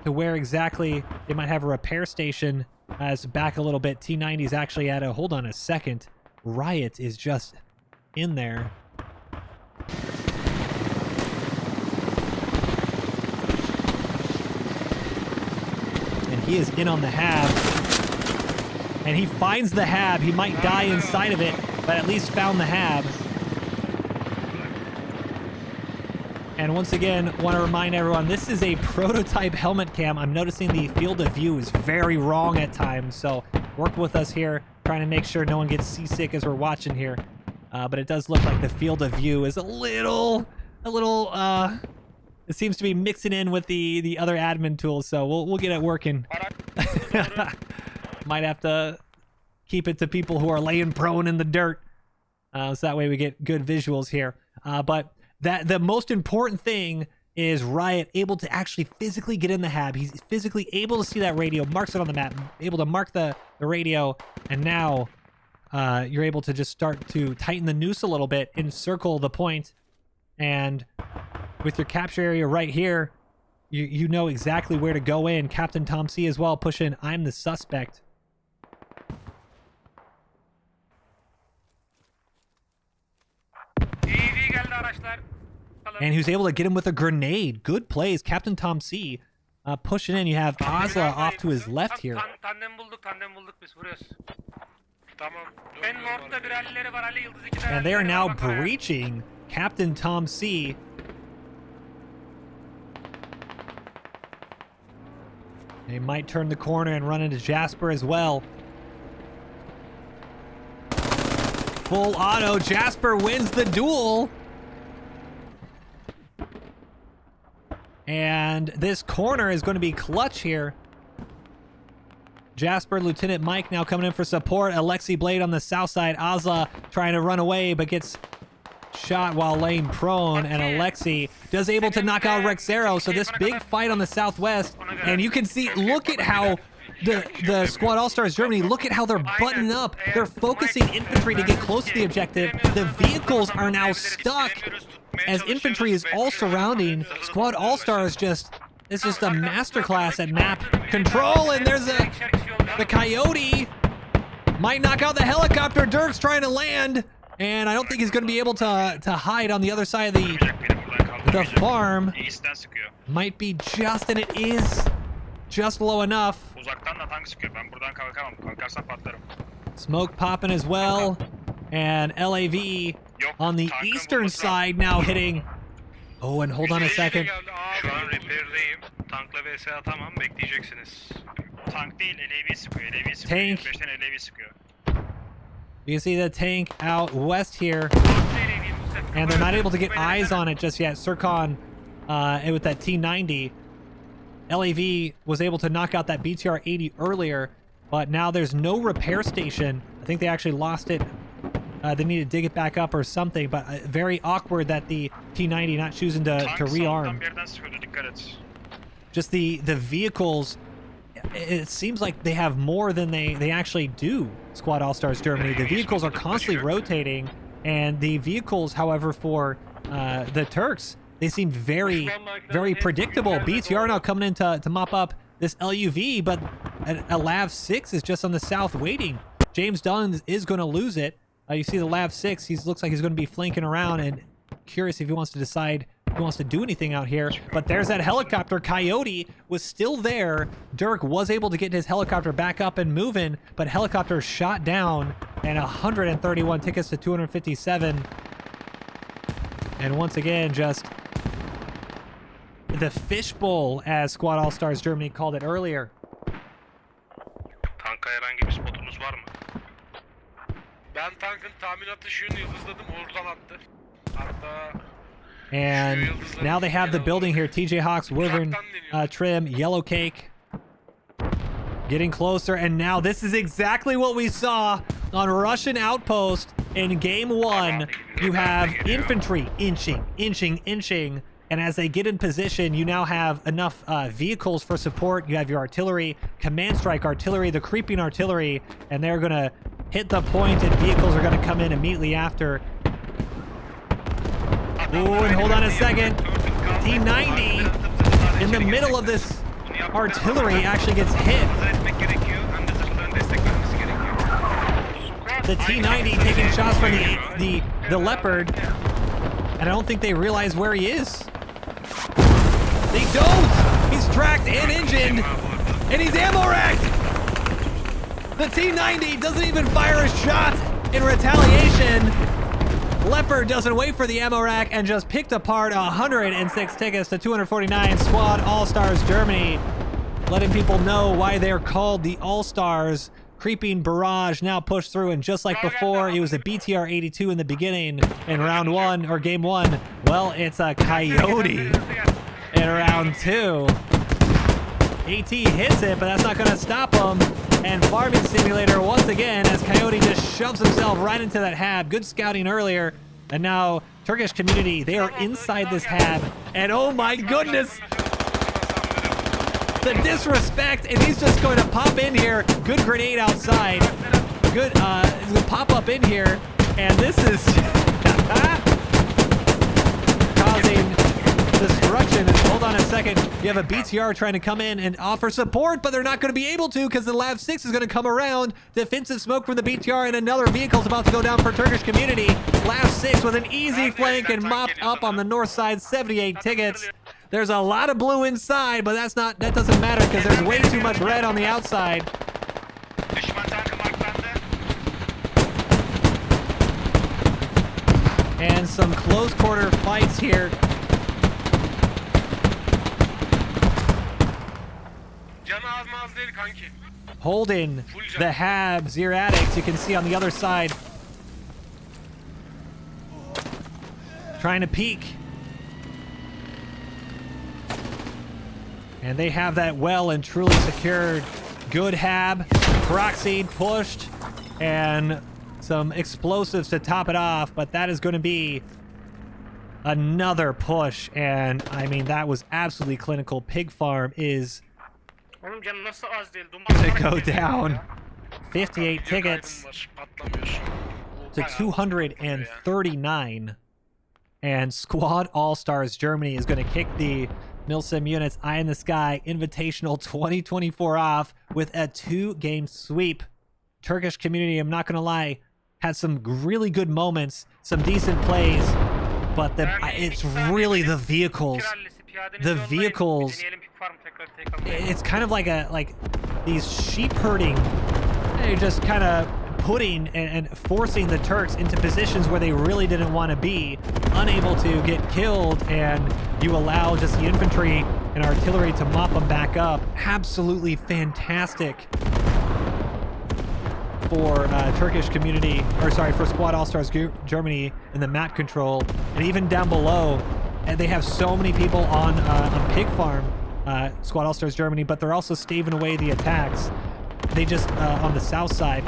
where exactly they might have a repair station. As back a little bit, T90 is actually at a, hold on a second. Riot is just in there. And he is in on the hab. And he finds the hab. He might die inside of it, but at least found the hab. And once again, want to remind everyone, this is a prototype helmet cam. I'm noticing the field of view is very wrong at times, so work with us here, trying to make sure no one gets seasick as we're watching here. But it does look like the field of view is a little, it seems to be mixing in with the other admin tools, so we'll get it working. Might have to keep it to people who are laying prone in the dirt, so that way we get good visuals here. But the most important thing is Riot able to actually physically get in the hab. He's physically able to see that radio, marks it on the map, able to mark the radio, and now you're able to just start to tighten the noose a little bit, encircle the point, and with your capture area right here, you know exactly where to go in. Captain Tom C as well pushing I'm the suspect. EV geldi araçlar. And who's able to get him with a grenade. Good plays. Captain Tom C pushing in. You have Ozla off to his left here. Tandem bulduk biz vuruyoruz. Tamam. En Lord'da bir halleri var, Ali Yıldız 2 tane. And they are halleri var, now bak oraya. breaching Captain Tom C. They might turn the corner and run into Jasper as well. Full auto. Jasper wins the duel. And this corner is going to be clutch here. Jasper, Lieutenant Mike now coming in for support. Alexi Blade on the south side. Azla trying to run away, but gets shot while laying prone. And Alexi does able to knock out Rexero. So this big fight on the southwest. And you can see, look at how the Squad Allstars Germany, look at how they're buttoning up. They're focusing infantry to get close to the objective. The vehicles are now stuck as infantry is all surrounding. Squad Allstars it's just a masterclass at map control. And there's the Coyote might knock out the helicopter. Dirk's trying to land, and I don't think he's going to be able to hide on the other side of the farm. Might be just, and it is just low enough. Smoke popping as well, and LAV on the eastern side now hitting. Oh, and hold on a second. Şu an repair'deyim. Tankla vs atamam, bekleyeceksiniz. Tank değil, LAV sıkıyor. LAV sıkıyor. Tank. 25'ten LAV sıkıyor. You can see the tank out west here, and they're not able to get eyes on it just yet. Sircon with that T90. LAV was able to knock out that BTR-80 earlier, but now there's no repair station. I think they actually lost it. They need to dig it back up or something, but very awkward that the T90 not choosing to rearm. Just the vehicles, it seems like they have more than they actually do, Squad Allstars Germany. The vehicles are constantly rotating, and the vehicles, however, for the Turks, they seem very, very predictable. BTR now coming in to mop up this LUV, but a LAV 6 is just on the south waiting. James Dunn is going to lose it. You see the LAV 6, he looks like he's going to be flanking around, and curious if he wants to decide if he wants to do anything out here. But there's that helicopter. Coyote was still there. Dirk was able to get his helicopter back up and moving, but helicopter shot down, and 131 tickets to 257. And once again, just the fishbowl, as Squad Allstars Germany called it earlier. Tanka herhangi bir spotumuz var mı? Ben tankın tahmin atışını yıldızladım, oradan attı. Hatta And now they have the building here. TJ Hawks, Wyvern trim, Yellow Cake. Getting closer, and now this is exactly what we saw on Russian Outpost in Game 1. You have infantry inching, and as they get in position, you now have enough vehicles for support. You have your artillery, command strike artillery, the creeping artillery, and they're going to hit the point, and vehicles are going to come in immediately after. Ooh, and hold on a second. T90 in the middle of this artillery actually gets hit. The T90 taking shots from the Leopard, and I don't think they realize where he is. They don't! He's tracked and engined, and he's ammo racked! The T90 doesn't even fire a shot in retaliation. Leopard doesn't wait for the ammo rack and just picked apart 106 tickets to 249. Squad Allstars Germany, letting people know why they're called the All-Stars. Creeping barrage now pushed through, and just like before, it was a BTR-82 in the beginning in round 1, or game 1. Well, it's a Coyote in round 2. AT hits it, but that's not going to stop him. And Farming Simulator once again, as Coyote just shoves himself right into that hab. Good scouting earlier. And now Turkish Community, they are inside this hab. And oh my goodness, the disrespect. And he's just going to pop in here. Good grenade outside. Good, he's going to pop up in here. And this is causing destruction. And hold on a second. You have a BTR trying to come in and offer support, but they're not going to be able to because the Lav 6 is going to come around. Defensive smoke from the BTR, and another vehicle's about to go down for Turkish Community. Lav 6 with an easy flank and mopped up on the north side. 78 tickets. There's a lot of blue inside, but that doesn't matter because there's way too much red on the outside. Düşman tankı marklandı. And some close quarter fights here. Canı az maz değil kanki. Holding the Habs, Erratics, you can see on the other side. Trying to peek. And they have that well and truly secured. Good Hab, proxied, pushed, and some explosives to top it off, but that is going to be another push, and I mean, that was absolutely clinical. Pig Farm is Oğlum canı nasıl az değil? to go down. 58 tickets to 239. And Squad Allstars Germany is going to kick the MilsimUnits Eye in the Sky Invitational 2024 off with a 2-game sweep. Turkish Community, I'm not going to lie, had some really good moments, some decent plays, but it's really the vehicles. The vehicles, it's kind of like these sheep herding. They're just kind of putting and forcing the Turks into positions where they really didn't want to be, unable to get killed, and you allow just the infantry and artillery to mop them back up. Absolutely fantastic for Turkish Community, or sorry, for Squad Allstars Germany in the map control, and even down below, and they have so many people on Pig Farm, Squad Allstars Germany, but they're also staving away the attacks. They just on the south side.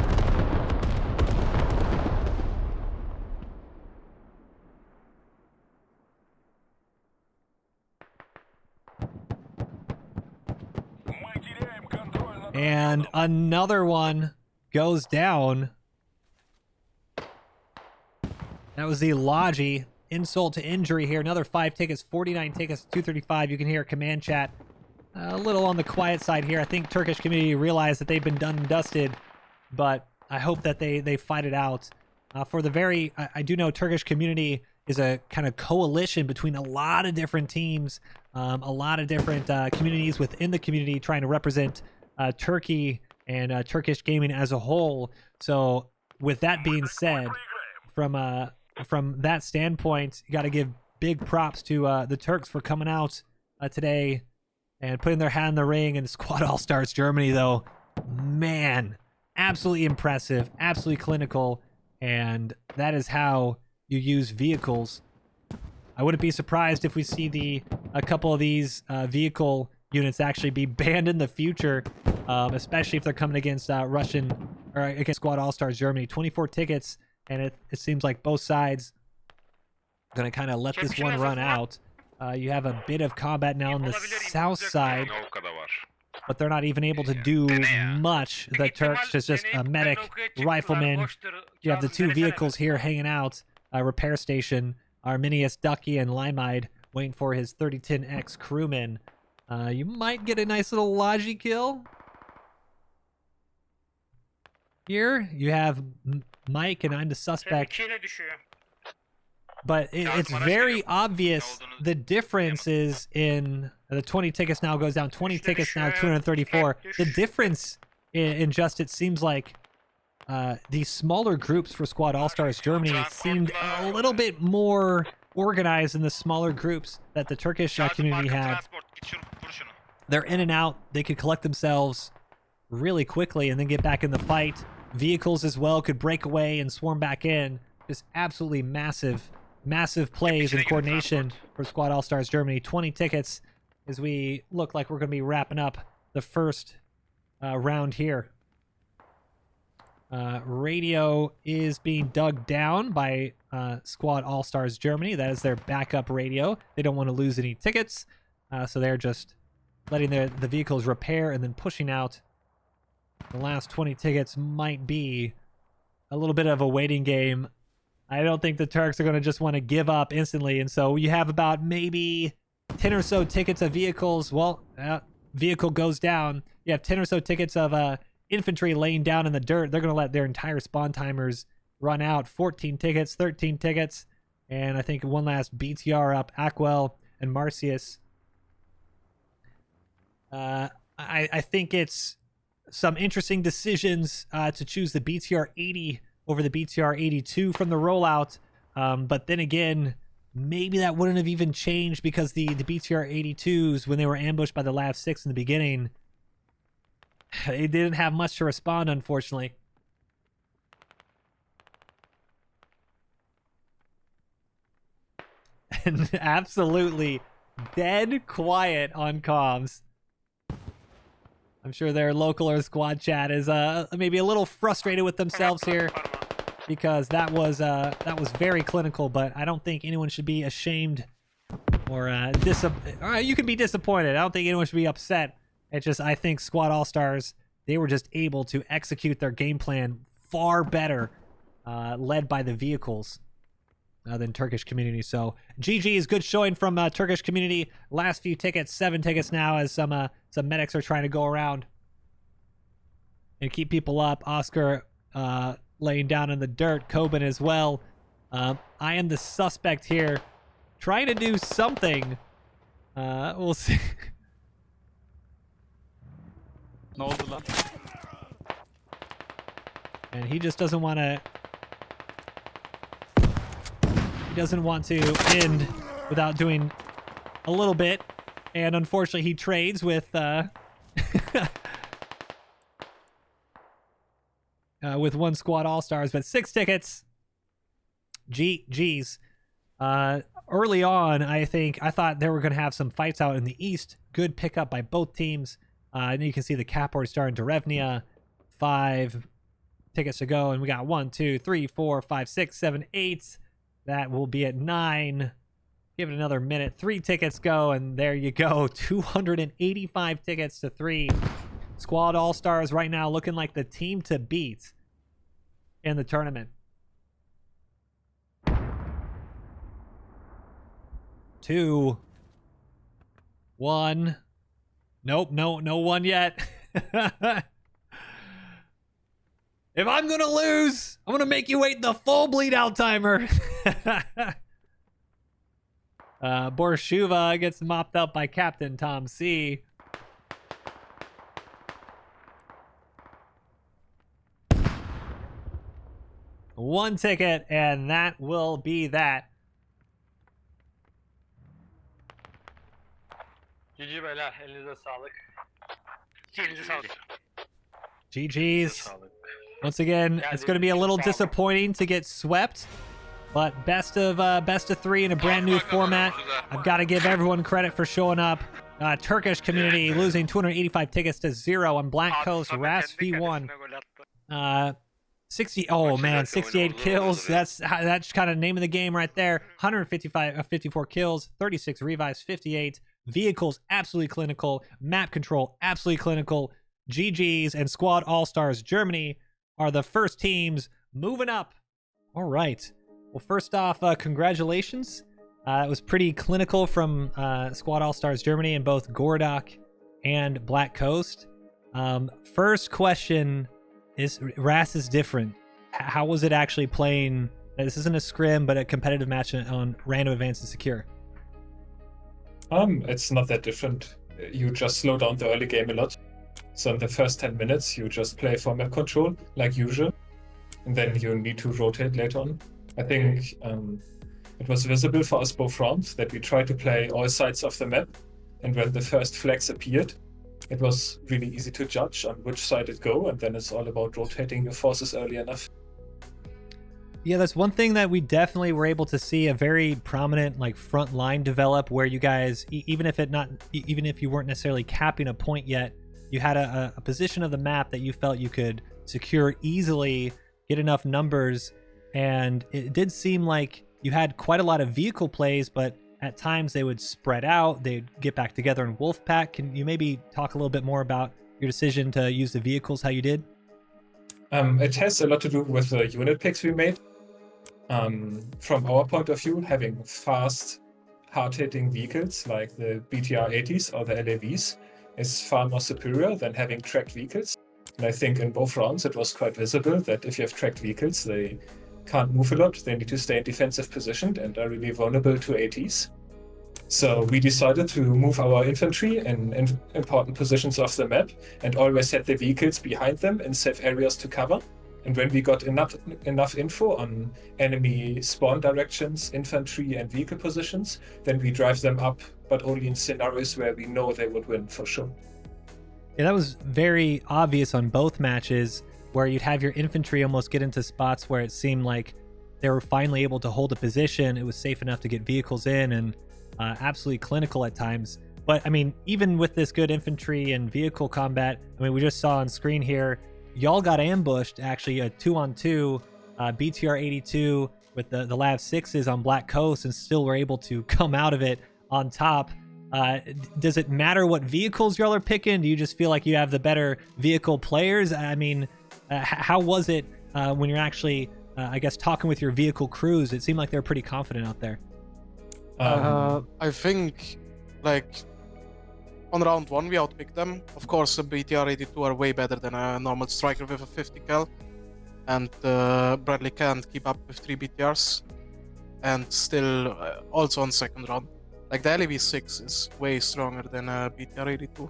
And another one goes down. That was the Logi. Insult to injury here. Another 5 tickets, 49 tickets, 235. You can hear command chat a little on the quiet side here. I think Turkish Community realized that they've been done and dusted, but I hope that they fight it out. For the very, I do know Turkish Community is a kind of coalition between a lot of different teams, a lot of different communities within the community trying to represent Turkey and Turkish gaming as a whole. So with that being said, from that standpoint, you got to give big props to the Turks for coming out today and putting their hat in the ring. And Squad Allstars Germany, though, man, absolutely impressive, absolutely clinical, and that is how you use vehicles. I wouldn't be surprised if we see a couple of these vehicle units actually be banned in the future, especially if they're coming against against Squad Allstars Germany. 24 tickets, and it seems like both sides are going to kind of let this one run out. You have a bit of combat now on the south side, but they're not even able to do much. The Turks, just a medic, rifleman. You have the 2 vehicles here hanging out. Repair station, Arminius, Ducky, and Limide waiting for his 3010X crewman. You might get a nice little Logi kill. Here, you have Mike, and I'm the suspect. But it's very obvious the difference is in the 20 tickets now goes down, 20 tickets now, 234. The difference in just, it seems like these smaller groups for Squad Allstars Germany seemed a little bit more organized than the smaller groups that the Turkish community had. They're in and out. They could collect themselves really quickly and then get back in the fight. Vehicles as well could break away and swarm back in. Just absolutely massive plays and coordination for Squad Allstars Germany. 20 tickets as we look like we're going to be wrapping up the first round here. Radio is being dug down by Squad Allstars Germany. That is their backup radio. They don't want to lose any tickets, so they're just letting the vehicles repair and then pushing out. The last 20 tickets might be a little bit of a waiting game. I don't think the Turks are going to just want to give up instantly, and so you have about maybe 10 or so tickets of vehicles. Well, vehicle goes down. You have 10 or so tickets of infantry laying down in the dirt. They're going to let their entire spawn timers run out. 14 tickets, 13 tickets, and I think one last BTR up. Aquel and Marcius. I think it's some interesting decisions to choose the BTR 80 over the BTR 82 from the rollout. But then again, maybe that wouldn't have even changed because the BTR 82s, when they were ambushed by the Lav 6 in the beginning, they didn't have much to respond, unfortunately. And absolutely dead quiet on comms. I'm sure their local or squad chat is maybe a little frustrated with themselves here because that was very clinical. But I don't think anyone should be ashamed or you can be disappointed. I don't think anyone should be upset. It's just I think Squad Allstars, they were just able to execute their game plan far better, led by the vehicles, than Turkish Community. So GG's, good showing from Turkish Community. Last few tickets, 7 tickets now, as some medics are trying to go around and keep people up. Oscar laying down in the dirt. Coben as well. I am the suspect here, trying to do something. We'll see. And he just doesn't want to. He doesn't want to end without doing a little bit, and unfortunately he trades with with one Squad All-Stars, but 6 tickets. G's. Early on, I thought they were going to have some fights out in the East. Good pickup by both teams. And you can see the cap order starting Derevnia. 5 tickets to go, and we got 1, 2, 3, 4, 5, 6, 7, 8. That will be at 9. Give it another minute. 3 tickets go, and there you go. 285 tickets to 3. Squad All-Stars right now looking like the team to beat in the tournament. 2, 1. Nope, no 1 yet. If I'm gonna lose, I'm gonna make you wait the full bleed out timer. Borshuva gets mopped up by Captain Tom C. One ticket, and that will be that. GG beyler, elinize sağlık. Elinize sağlık. GG's. Once again, it's going to be a little disappointing to get swept, but best of 3 in a brand new format. I've got to give everyone credit for showing up. Turkish Community losing 285 tickets to 0 on Black Coast. Ras V1. 68 kills. That's kind of name of the game right there. 54 kills, 36 revives, 58 vehicles, absolutely clinical. Map control, absolutely clinical. GG's and Squad All-Stars Germany are the first teams moving up. All right. Well, first off, congratulations. It was pretty clinical from Squad All-Stars Germany in both Gordok and Black Coast. First question is, Ras is different. How was it actually playing? This isn't a scrim, but a competitive match on Random Advanced and Secure. It's not that different. You just slow down the early game a lot. So in the first 10 minutes, you just play for map control, like usual. And then you need to rotate later on. I think it was visible for us both rounds that we tried to play all sides of the map. And when the first flags appeared, it was really easy to judge on which side it go. And then it's all about rotating your forces early enough. Yeah, that's one thing that we definitely were able to see, a very prominent like front line develop, where you guys, even if you weren't necessarily capping a point yet, you had a position of the map that you felt you could secure easily, get enough numbers, and it did seem like you had quite a lot of vehicle plays, but at times they would spread out, they'd get back together in wolf pack. Can you maybe talk a little bit more about your decision to use the vehicles, how you did? It has a lot to do with the unit picks we made. From our point of view, having fast, hard-hitting vehicles like the BTR-80s or the LAVs is far more superior than having tracked vehicles. And I think in both rounds it was quite visible that if you have tracked vehicles, they can't move a lot, they need to stay in defensive position and are really vulnerable to ATs. So we decided to move our infantry in important positions of the map and always set the vehicles behind them in safe areas to cover. And when we got enough info on enemy spawn directions, infantry and vehicle positions, then we drive them up, but only in scenarios where we know they would win for sure. Yeah, that was very obvious on both matches, where you'd have your infantry almost get into spots where it seemed like they were finally able to hold a position. It was safe enough to get vehicles in, and absolutely clinical at times. But I mean, even with this good infantry and vehicle combat, I mean, we just saw on screen here, y'all got ambushed, actually a 2-on-2 BTR-82 with the LAV 6s on Black Coast, and still were able to come out of it on top. Does it matter what vehicles y'all are picking? Do you just feel like you have the better vehicle players? I mean, how was it when you're actually, I guess, talking with your vehicle crews? It seemed like they were pretty confident out there. I think, like, on round 1 we outpicked them. Of course, the BTR-82 are way better than a normal striker with a 50 cal, and Bradley can't keep up with 3 BTRs, and still also on second round. Like, the LAV-6 is way stronger than a BTR-82.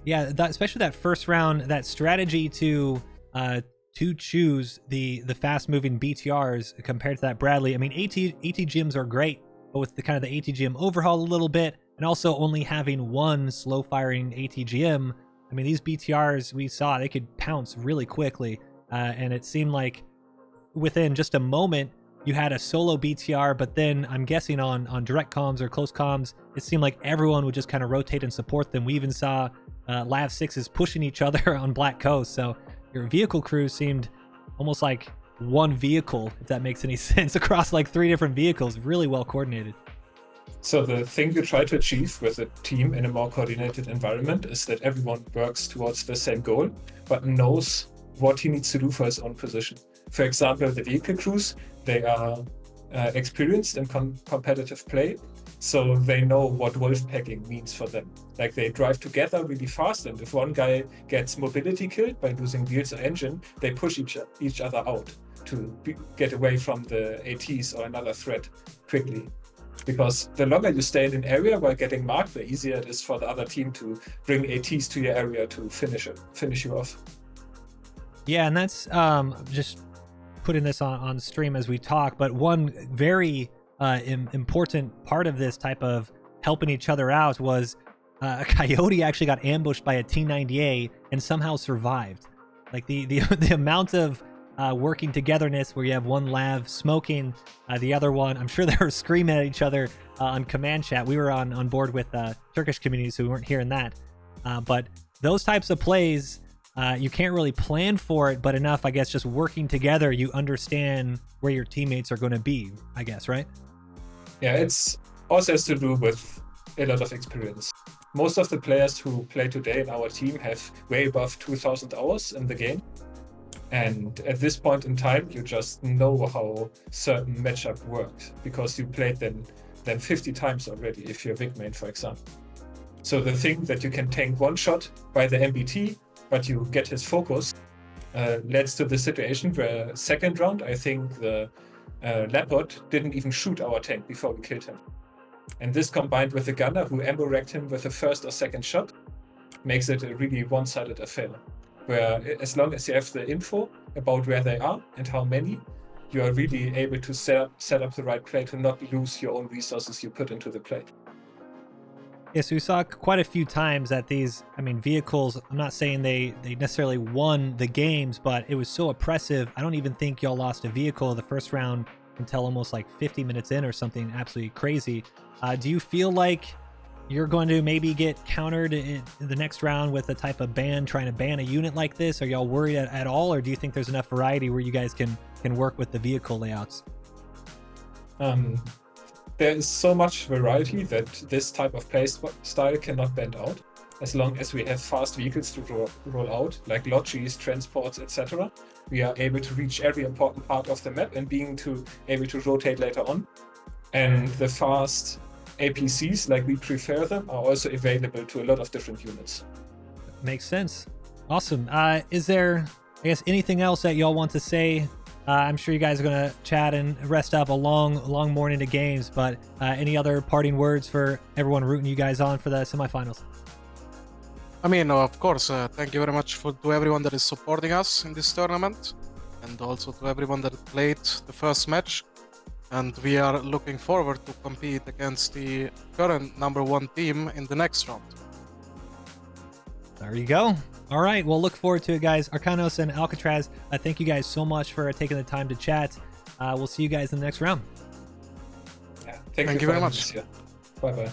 Yeah, especially that first round, that strategy to choose the fast-moving BTRs compared to that Bradley. I mean, ATGMs are great, but with the kind of the ATGM overhaul a little bit, and also only having one slow-firing ATGM, I mean, these BTRs we saw, they could pounce really quickly, and it seemed like within just a moment, you had a solo BTR, but then I'm guessing on direct comms or close comms, it seemed like everyone would just kind of rotate and support them. We even saw LAV 6s pushing each other on Black Coast, so your vehicle crew seemed almost like one vehicle, if that makes any sense, across like 3 different vehicles, really well coordinated. So the thing you try to achieve with a team in a more coordinated environment is that everyone works towards the same goal, but knows what he needs to do for his own position. For example, the vehicle crews, they are experienced in competitive play, so they know what wolf packing means for them. Like, they drive together really fast, and if one guy gets mobility killed by losing wheels or engine, they push each other out to get away from the ATs or another threat quickly. Because the longer you stay in an area while getting marked, the easier it is for the other team to bring ATs to your area to finish you off. Yeah, and that's just putting this on stream as we talk, but one very important part of this type of helping each other out was a Coyote actually got ambushed by a T-90A and somehow survived. Like, the amount of working togetherness, where you have one LAV smoking, the other one, I'm sure they were screaming at each other on command chat. We were on board with Turkish Community, so we weren't hearing that. But those types of plays, you can't really plan for it, but enough, I guess, just working together, you understand where your teammates are going to be, I guess, right? Yeah, it's also has to do with a lot of experience. Most of the players who play today in our team have way above 2,000 hours in the game. And at this point in time, you just know how certain matchup works, because you played them 50 times already if you're Vic main, for example. So the thing that you can tank one shot by the MBT, but you get his focus, leads to the situation where second round, I think the Leopard didn't even shoot our tank before we killed him. And this, combined with the gunner who ammo wrecked him with the first or second shot, makes it a really one-sided affair, where as long as you have the info about where they are and how many, you are really able to set up the right play to not lose your own resources you put into the play. Yeah, so we saw quite a few times that these, I mean, vehicles, I'm not saying they necessarily won the games, but it was so oppressive. I don't even think y'all lost a vehicle the first round until almost like 50 minutes in or something absolutely crazy. Do you feel like you're going to maybe get countered in the next round with a type of trying to ban a unit like this? Are y'all worried at all, or do you think there's enough variety where you guys can work with the vehicle layouts? There is so much variety that this type of play style cannot bend out. As long as we have fast vehicles to roll out, like lodges, transports, etc., we are able to reach every important part of the map and being able to rotate later on. And the fast APCs, like we prefer them, are also available to a lot of different units. Makes sense. Awesome. Is there, I guess, anything else that y'all want to say? I'm sure you guys are going to chat and rest up a long morning of games, but any other parting words for everyone rooting you guys on for the semifinals? I mean, of course, thank you very much to everyone that is supporting us in this tournament, and also to everyone that played the first match. And we are looking forward to compete against the current #1 team in the next round. There you go. All right, well, look forward to it, guys. Arcanos and Alcatraz, thank you guys so much for taking the time to chat. We'll see you guys in the next round. Yeah, thank you very much. Bye-bye.